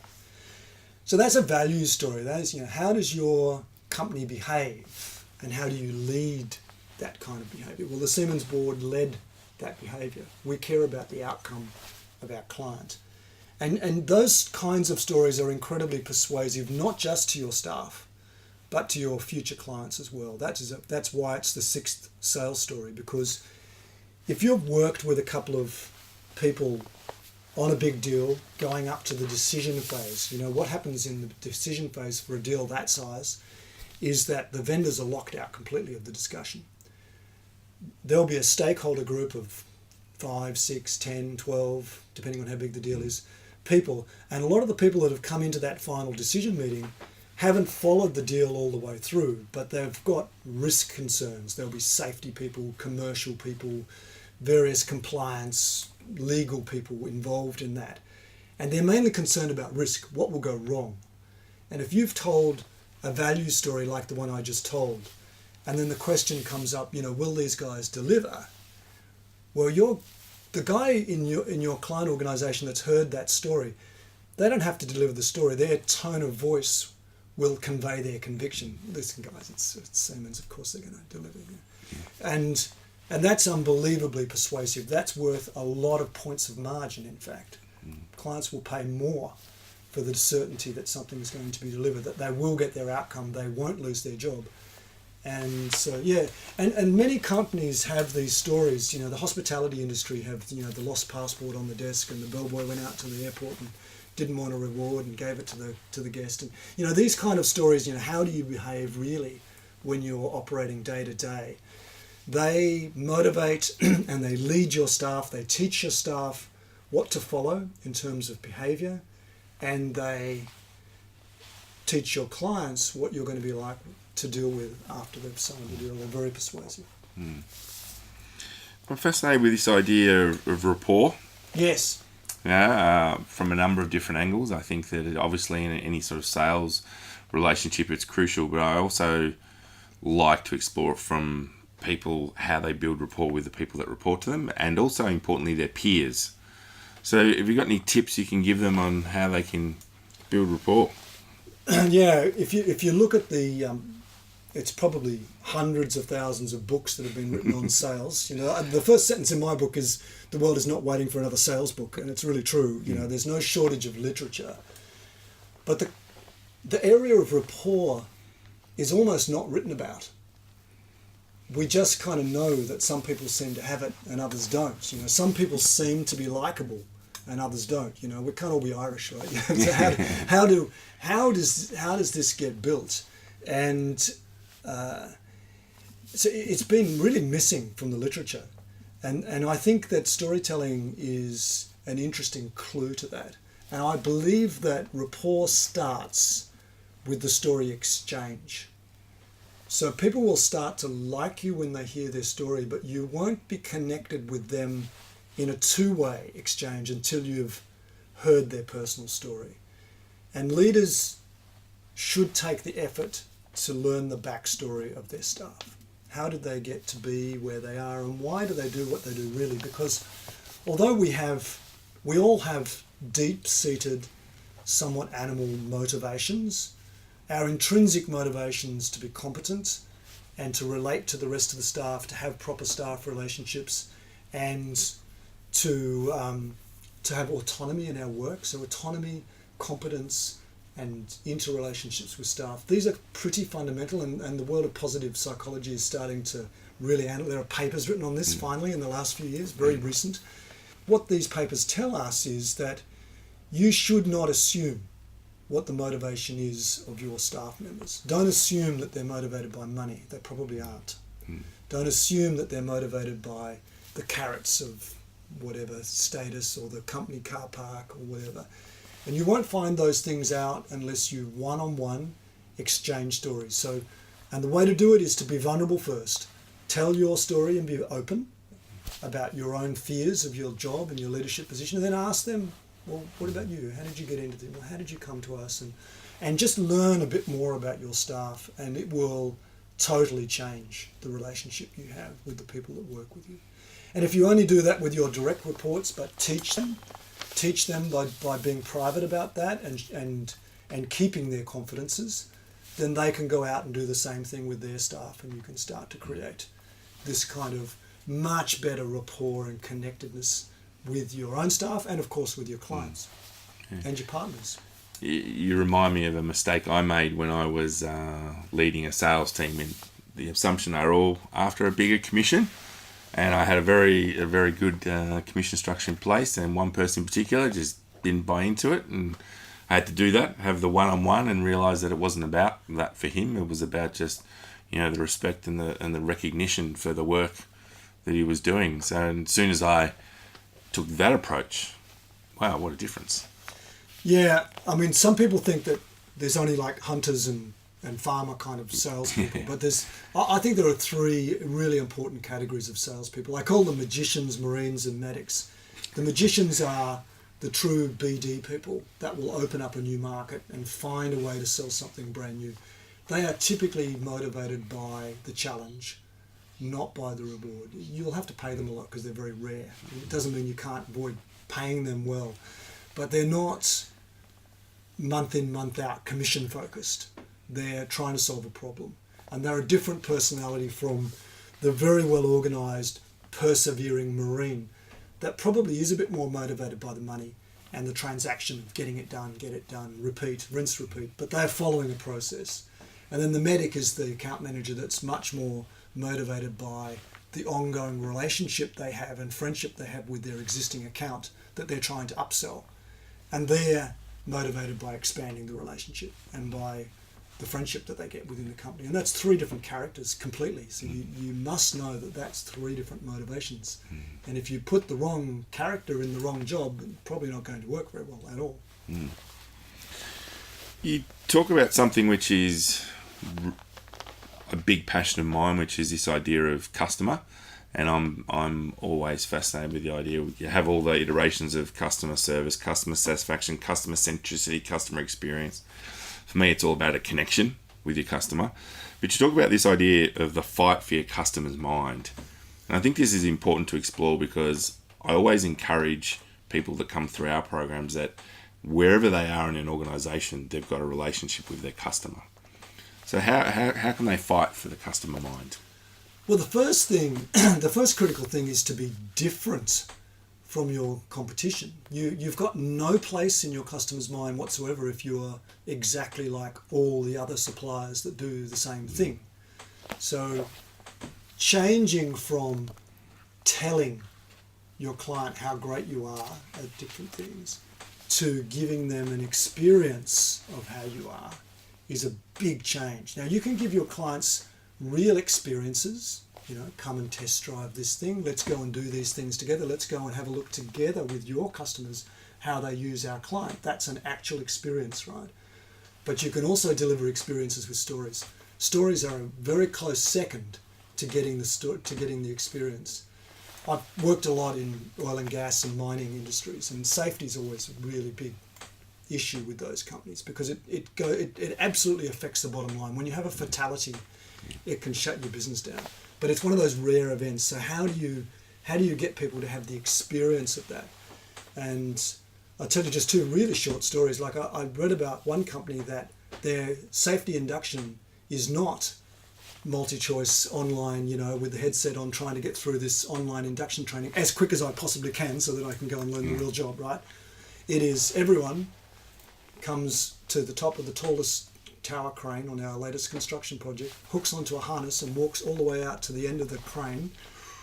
So that's a values story. That is, how does your company behave and how do you lead that kind of behaviour? Well, the Siemens board led that behaviour. We care about the outcome of our client. And those kinds of stories are incredibly persuasive, not just to your staff, but to your future clients as well. That's why it's the 6th sales story, because if you've worked with a couple of people on a big deal going up to the decision phase, what happens in the decision phase for a deal that size is that the vendors are locked out completely of the discussion. There'll be a stakeholder group of 5, 6, 10, 12, depending on how big the deal is, people. And a lot of the people that have come into that final decision meeting haven't followed the deal all the way through, but they've got risk concerns. There'll be safety people, commercial people, various compliance, legal people involved in that. And they're mainly concerned about risk, what will go wrong. And if you've told a value story like the one I just told, and then the question comes up, will these guys deliver? Well, the guy in your client organization that's heard that story, they don't have to deliver the story. Their tone of voice will convey their conviction. Listen, guys, it's Siemens, of course they're going to deliver. And that's unbelievably persuasive. That's worth a lot of points of margin, in fact. Clients will pay more for the certainty that something is going to be delivered, that they will get their outcome, they won't lose their job. And so, and many companies have these stories. The hospitality industry have, the lost passport on the desk and the bellboy went out to the airport and didn't want a reward and gave it to the guest. And, these kind of stories, how do you behave really when you're operating day to day? They motivate and they lead your staff, they teach your staff what to follow in terms of behaviour, and they teach your clients what you're going to be like to deal with after they've signed the deal. They're very persuasive. I'm fascinated with this idea of rapport. Yes. From a number of different angles. I think that obviously in any sort of sales relationship it's crucial, but I also like to explore it from people, how they build rapport with the people that report to them, and also importantly their peers. So have you got any tips you can give them on how they can build rapport? If you look at it's probably hundreds of thousands of books that have been written on sales. The first sentence in my book is, the world is not waiting for another sales book, and it's really true. There's no shortage of literature. But the area of rapport is almost not written about. We just kind of know that some people seem to have it and others don't. Some people seem to be likable and others don't. We can't all be Irish, right? So how does this get built? And so it's been really missing from the literature, and I think that storytelling is an interesting clue to that. And I believe that rapport starts with the story exchange. So people will start to like you when they hear their story, but you won't be connected with them in a two-way exchange until you've heard their personal story. And leaders should take the effort to learn the backstory of their staff. How did they get to be where they are, and why do they do what they do really? Because although we all have deep-seated, somewhat animal motivations, our intrinsic motivations to be competent and to relate to the rest of the staff, to have proper staff relationships, and to have autonomy in our work. So autonomy, competence, and interrelationships with staff. These are pretty fundamental, and the world of positive psychology is starting to really analyze. There are papers written on this finally in the last few years, very recent. What these papers tell us is that you should not assume what the motivation is of your staff members. Don't assume that they're motivated by money. They probably aren't. Don't assume that they're motivated by the carrots of whatever status or the company car park or whatever. And you won't find those things out unless you one-on-one exchange stories. So, and the way to do it is to be vulnerable first. Tell your story and be open about your own fears of your job and your leadership position, and then ask them, well, what about you? How did you get into this? Well, how did you come to us? And just learn a bit more about your staff, and it will totally change the relationship you have with the people that work with you. And if you only do that with your direct reports, but teach them by being private about that and keeping their confidences, then they can go out and do the same thing with their staff, and you can start to create this kind of much better rapport and connectedness with your own staff and, of course, with your clients and your partners. You remind me of a mistake I made when I was leading a sales team, in the assumption they were all after a bigger commission. And I had a very good commission structure in place, and one person in particular just didn't buy into it, and I had to do that, have the one-on-one, and realise that it wasn't about that for him. It was about just, the respect and the recognition for the work that he was doing. So as soon as I took that approach, wow, what a difference. Yeah, I mean, some people think that there's only like hunters and farmer kind of salespeople, but I think there are three really important categories of salespeople. I call them magicians, marines, and medics. The magicians are the true BD people that will open up a new market and find a way to sell something brand new. They are typically motivated by the challenge, not by the reward. You'll have to pay them a lot because they're very rare. It doesn't mean you can't avoid paying them well, but they're not month in, month out commission focused. They're trying to solve a problem, and they're a different personality from the very well organized, persevering marine that probably is a bit more motivated by the money and the transaction of getting it done, get it done, repeat, rinse, repeat, but they're following a process. And then the medic is the account manager that's much more motivated by the ongoing relationship they have and friendship they have with their existing account that they're trying to upsell. And they're motivated by expanding the relationship and by the friendship that they get within the company. And that's three different characters completely. So you must know that that's three different motivations. And if you put the wrong character in the wrong job, it's probably not going to work very well at all. You talk about something which is a big passion of mine, which is this idea of customer. And I'm always fascinated with the idea. You have all the iterations of customer service, customer satisfaction, customer centricity, customer experience. For me, it's all about a connection with your customer. But you talk about this idea of the fight for your customer's mind. And I think this is important to explore because I always encourage people that come through our programs that wherever they are in an organisation, they've got a relationship with their customer. So how can they fight for the customer mind? Well, the first critical thing is to be different from your competition. You've got no place in your customer's mind whatsoever if you're exactly like all the other suppliers that do the same thing. So changing from telling your client how great you are at different things to giving them an experience of how you are is a big change. Now, you can give your clients real experiences. Come and test drive this thing. Let's go and do these things together. Let's go and have a look together with your customers how they use our client. That's an actual experience, right? But you can also deliver experiences with stories. stories are a very close second to getting the experience. I've worked a lot in oil and gas and mining industries, and safety is always a really big issue with those companies because it absolutely affects the bottom line. When you have a fatality, it can shut your business down. But it's one of those rare events. So how do you get people to have the experience of that? And I'll tell you just two really short stories. Like I read about one company that their safety induction is not multi-choice online, with the headset on, trying to get through this online induction training as quick as I possibly can so that I can go and learn the real job, right? It is everyone comes to the top of the tallest tower crane on our latest construction project, hooks onto a harness and walks all the way out to the end of the crane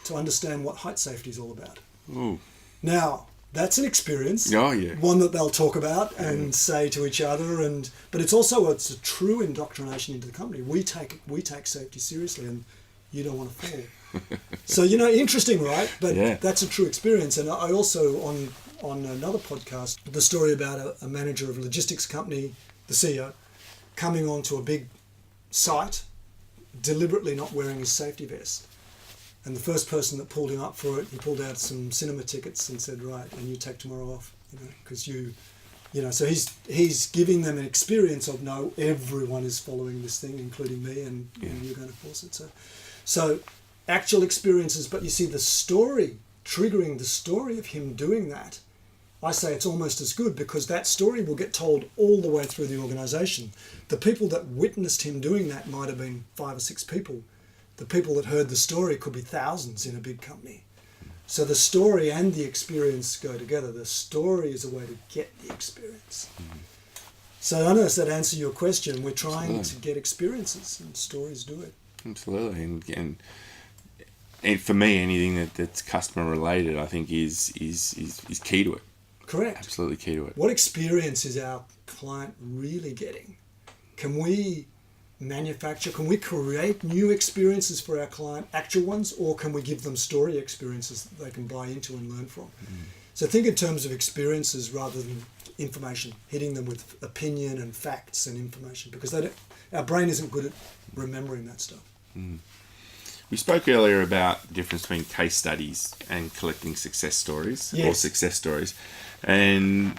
to understand what height safety is all about. Ooh. Now, that's an experience, yeah. One that they'll talk about and say to each other, but it's a true indoctrination into the company. We take safety seriously, and you don't want to fall. So interesting, right? But that's a true experience. And I also on another podcast, the story about a manager of a logistics company, the CEO, coming onto a big site, deliberately not wearing his safety vest. And the first person that pulled him up for it, he pulled out some cinema tickets and said, right, and you take tomorrow off, because so he's giving them an experience of, no, everyone is following this thing, including me, and you're going to force it. So actual experiences, but you see the story, triggering the story of him doing that, I say it's almost as good because that story will get told all the way through the organisation. The people that witnessed him doing that might have been 5 or 6 people. The people that heard the story could be thousands in a big company. So the story and the experience go together. The story is a way to get the experience. Mm-hmm. So I don't know if that answers your question. We're trying to get experiences, and stories do it. Absolutely. And for me, anything that's customer related, I think is key to it. Correct. Absolutely key to it. What experience is our client really getting? Can we manufacture, can we create new experiences for our client, actual ones, or can we give them story experiences that they can buy into and learn from? So think in terms of experiences rather than information, hitting them with opinion and facts and information, because our brain isn't good at remembering that stuff. We spoke earlier about the difference between case studies and collecting success stories, or success stories, and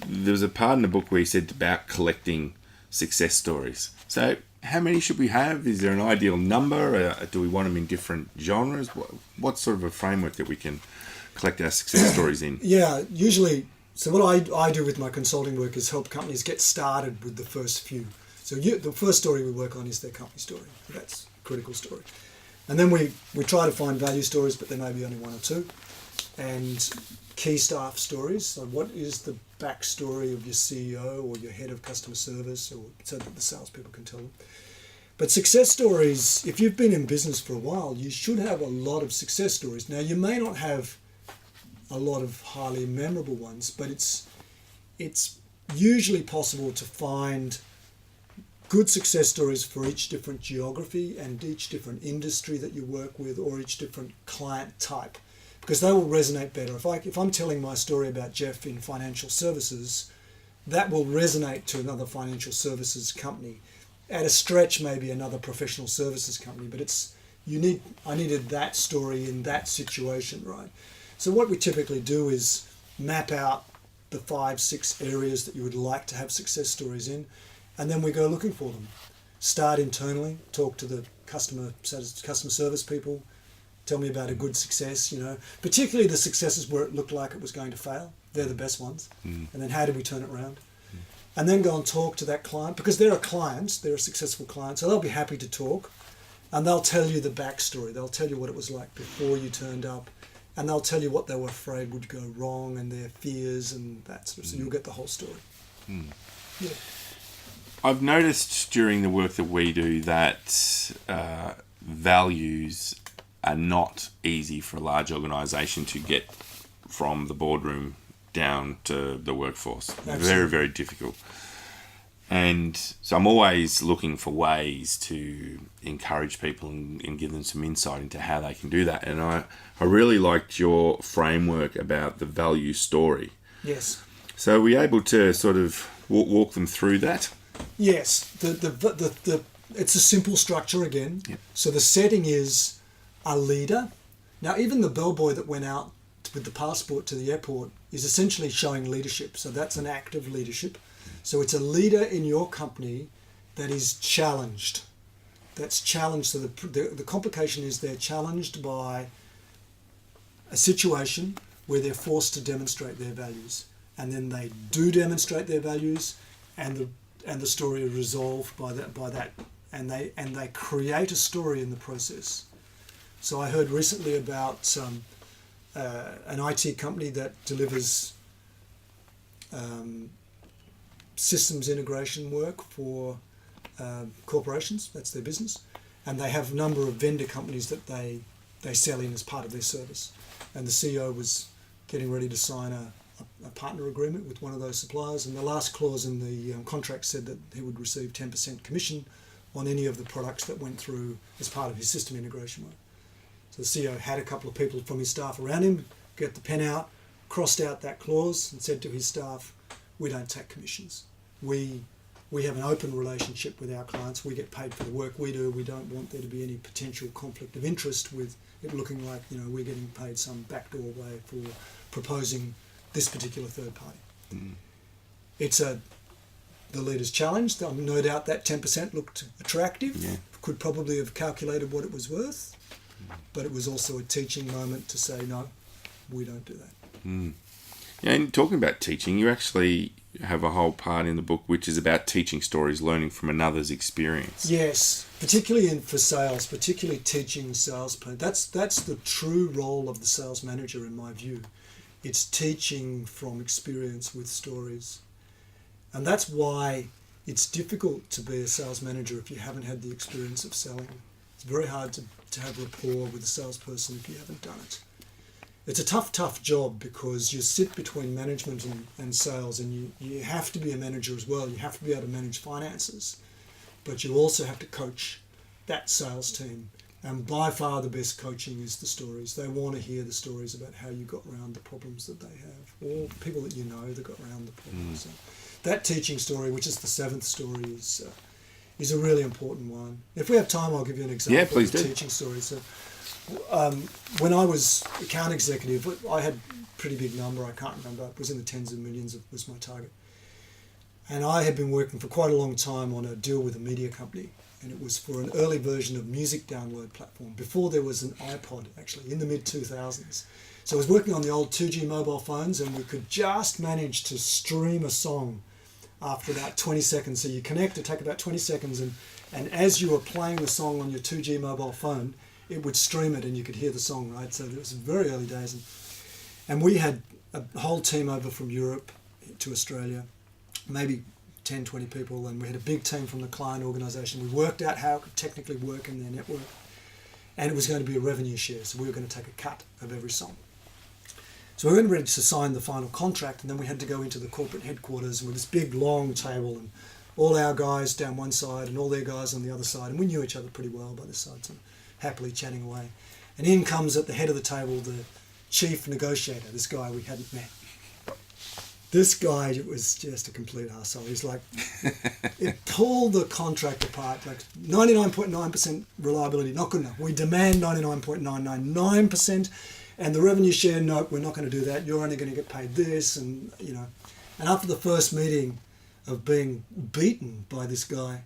there was a part in the book where he said about collecting success stories. So how many should we have? Is there an ideal number? Do we want them in different genres? What sort of a framework that we can collect our success stories in? Yeah, usually, so what I do with my consulting work is help companies get started with the first few. So the first story we work on is their company story. That's a critical story. And then we try to find value stories, but there may be only 1 or 2. And key staff stories. So what is the backstory of your CEO or your head of customer service, or so that the salespeople can tell them. But success stories, if you've been in business for a while, you should have a lot of success stories. Now, you may not have a lot of highly memorable ones, but it's usually possible to find good success stories for each different geography and each different industry that you work with, or each different client type, because they will resonate better. If I'm telling my story about Jeff in financial services, that will resonate to another financial services company. At a stretch, maybe another professional services company, but I needed that story in that situation, right? So what we typically do is map out the 5-6 areas that you would like to have success stories in, and then we go looking for them. Start internally, talk to the customer service people, tell me about a good success, particularly the successes where it looked like it was going to fail. They're the best ones. And then how did we turn it around? And then go and talk to that client, because they're a successful client, so they'll be happy to talk, and they'll tell you the backstory. They'll tell you what it was like before you turned up, and they'll tell you what they were afraid would go wrong and their fears and that sort of. So you'll get the whole story. Yeah. I've noticed during the work that we do that values are not easy for a large organisation to get from the boardroom down to the workforce. Absolutely. Very, very difficult. And so I'm always looking for ways to encourage people and give them some insight into how they can do that. And I really liked your framework about the value story. Yes. So are we able to sort of walk them through that? Yes. The it's a simple structure again. Yep. So the setting is a leader. Now, even the bellboy that went out with the passport to the airport is essentially showing leadership. So that's an act of leadership. So it's a leader in your company that is challenged. That's challenged. So the complication is they're challenged by a situation where they're forced to demonstrate their values. And then they do demonstrate their values, and the story is resolved by that. And they create a story in the process. So I heard recently about an IT company that delivers systems integration work for corporations. That's their business. And they have a number of vendor companies that they sell in as part of their service. And the CEO was getting ready to sign a partner agreement with one of those suppliers, and the last clause in the contract said that he would receive 10% commission on any of the products that went through as part of his system integration work. So the CEO had a couple of people from his staff around him, get the pen out, crossed out that clause and said to his staff, we don't take commissions. We have an open relationship with our clients. We get paid for the work we do. We don't want there to be any potential conflict of interest with it looking like, we're getting paid some backdoor way for proposing this particular third party. Mm. It's the leader's challenge. No doubt that 10% looked attractive. Yeah. Could probably have calculated what it was worth, but it was also a teaching moment to say, no, we don't do that. Mm. Yeah, and talking about teaching, you actually have a whole part in the book which is about teaching stories, learning from another's experience. Yes, particularly for sales, particularly teaching salespeople. That's the true role of the sales manager in my view. It's teaching from experience with stories. And that's why it's difficult to be a sales manager if you haven't had the experience of selling. It's very hard to have rapport with a salesperson if you haven't done it. It's a tough job because you sit between management and sales, and you have to be a manager as well. You have to be able to manage finances, but you also have to coach that sales team. And by far the best coaching is the stories. They want to hear the stories about how you got around the problems that they have, or people that you know that got around the problems. So that teaching story, which is the seventh story, is a really important one. If we have time, I'll give you an example of the teaching story. So when I was account executive, I had a pretty big number. I can't remember. It was in the tens of millions was my target. And I had been working for quite a long time on a deal with a media company. And it was for an early version of music download platform, before there was an iPod, actually, in the mid-2000s. So I was working on the old 2G mobile phones, and we could just manage to stream a song after about 20 seconds. So you connect, it take about 20 seconds, and as you were playing the song on your 2G mobile phone, it would stream it and you could hear the song, right? So it was very early days. And we had a whole team over from Europe to Australia, maybe 10, 20 people, and we had a big team from the client organisation. We worked out how it could technically work in their network, and it was going to be a revenue share, so we were going to take a cut of every song. So we were ready to sign the final contract, and then we had to go into the corporate headquarters with this big long table, and all our guys down one side and all their guys on the other side, and we knew each other pretty well by this side, so happily chatting away. And in comes at the head of the table the chief negotiator, this guy we hadn't met. This guy was just a complete arsehole. He's like, it pulled the contract apart, like 99.9% reliability, not good enough. We demand 99.999%, and the revenue share, no, we're not going to do that. You're only going to get paid this, and And after the first meeting of being beaten by this guy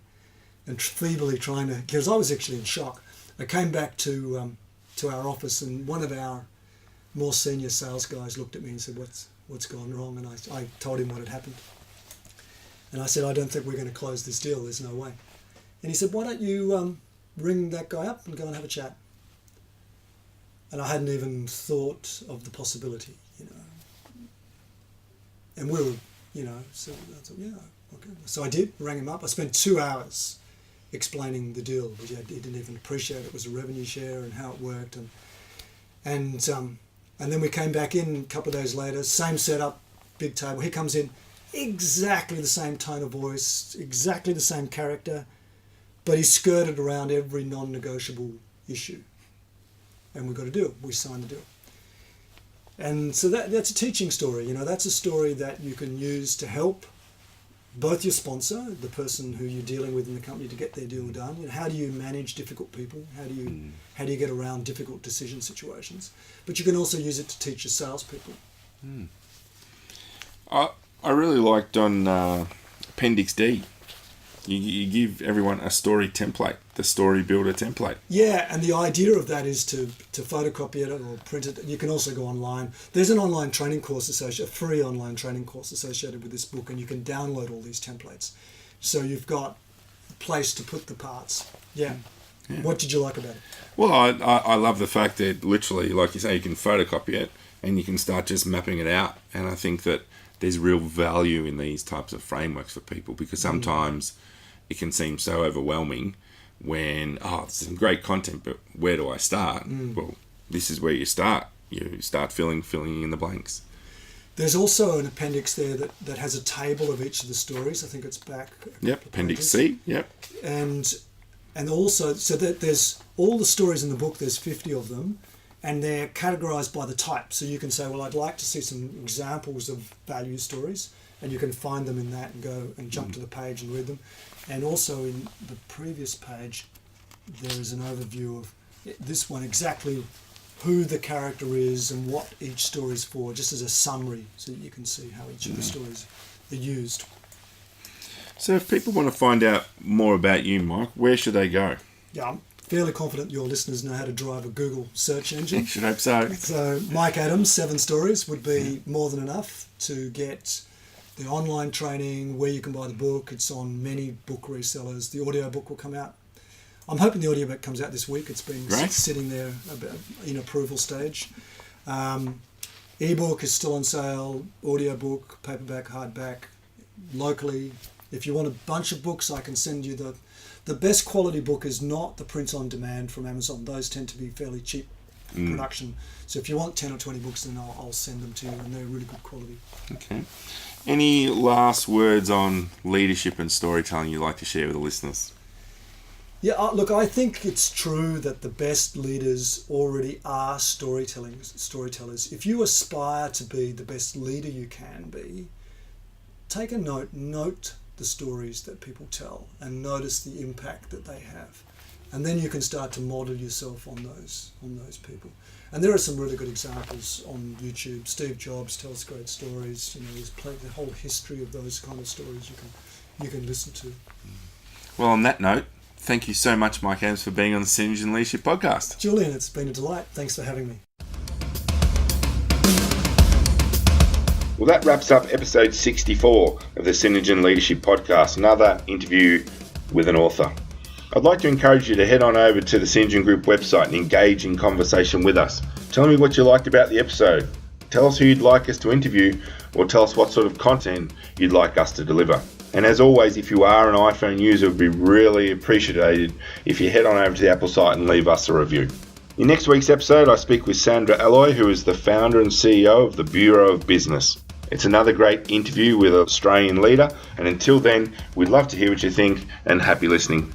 and feebly trying to, because I was actually in shock, I came back to our office, and one of our more senior sales guys looked at me and said, what's gone wrong? And I told him what had happened. And I said, I don't think we're going to close this deal. There's no way. And he said, why don't you ring that guy up and go and have a chat? And I hadn't even thought of the possibility, And we were, so I thought, yeah, okay. So I did, rang him up. I spent 2 hours explaining the deal, but he didn't even appreciate it was a revenue share and how it worked. And then we came back in a couple of days later, same setup, big table. He comes in, exactly the same tone of voice, exactly the same character, but he skirted around every non-negotiable issue. And we got a deal. We signed the deal. And so that's a teaching story. That's a story that you can use to help both your sponsor, the person who you're dealing with in the company to get their deal done. How do you manage difficult people? How do you get around difficult decision situations? But you can also use it to teach your salespeople. I really liked on Appendix D. You give everyone a story template, the story builder template. Yeah, and the idea of that is to photocopy it or print it. You can also go online. There's an online training course a free online training course associated with this book, and you can download all these templates. So you've got a place to put the parts. Yeah. What did you like about it? Well, I love the fact that literally, like you say, you can photocopy it and you can start just mapping it out. And I think that there's real value in these types of frameworks for people, because sometimes it can seem so overwhelming when, it's some great content, but where do I start? Well, this is where you start. You start filling in the blanks. There's also an appendix there that has a table of each of the stories. I think it's back. Yep, Appendix C. Yep. And also, so that there's all the stories in the book. There's 50 of them, and they're categorized by the type. So you can say, well, I'd like to see some examples of value stories, and you can find them in that and go and jump to the page and read them. And also in the previous page, there is an overview of this one, exactly who the character is and what each story is for, just as a summary, so that you can see how each of the stories are used. So if people want to find out more about you, Mike, where should they go? Yeah, I'm fairly confident your listeners know how to drive a Google search engine. I should hope so. So Mike Adams, 7 stories would be more than enough to get the online training, where you can buy the book. It's on many book resellers. The audio book will come out. I'm hoping the audio book comes out this week. It's been sitting there in approval stage. Ebook is still on sale. Audio book, paperback, hardback, locally. If you want a bunch of books, I can send you the best quality book is not the print on demand from Amazon. Those tend to be fairly cheap production. So if you want 10 or 20 books, then I'll send them to you, and they're really good quality. Okay. Any last words on leadership and storytelling you'd like to share with the listeners? Yeah, look, I think it's true that the best leaders already are storytellers. If you aspire to be the best leader you can be, take a note the stories that people tell and notice the impact that they have. And then you can start to model yourself on those people. And there are some really good examples on YouTube. Steve Jobs tells great stories. There's the whole history of those kind of stories you can listen to. Well, on that note, thank you so much, Mike Adams, for being on the Synergy and Leadership podcast. Julian, it's been a delight. Thanks for having me. Well, that wraps up episode 64 of the Synergy and Leadership podcast, another interview with an author. I'd like to encourage you to head on over to the Synergy Group website and engage in conversation with us. Tell me what you liked about the episode. Tell us who you'd like us to interview, or tell us what sort of content you'd like us to deliver. And as always, if you are an iPhone user, it would be really appreciated if you head on over to the Apple site and leave us a review. In next week's episode, I speak with Sandra Alloy, who is the founder and CEO of the Bureau of Business. It's another great interview with an Australian leader, and until then, we'd love to hear what you think, and happy listening.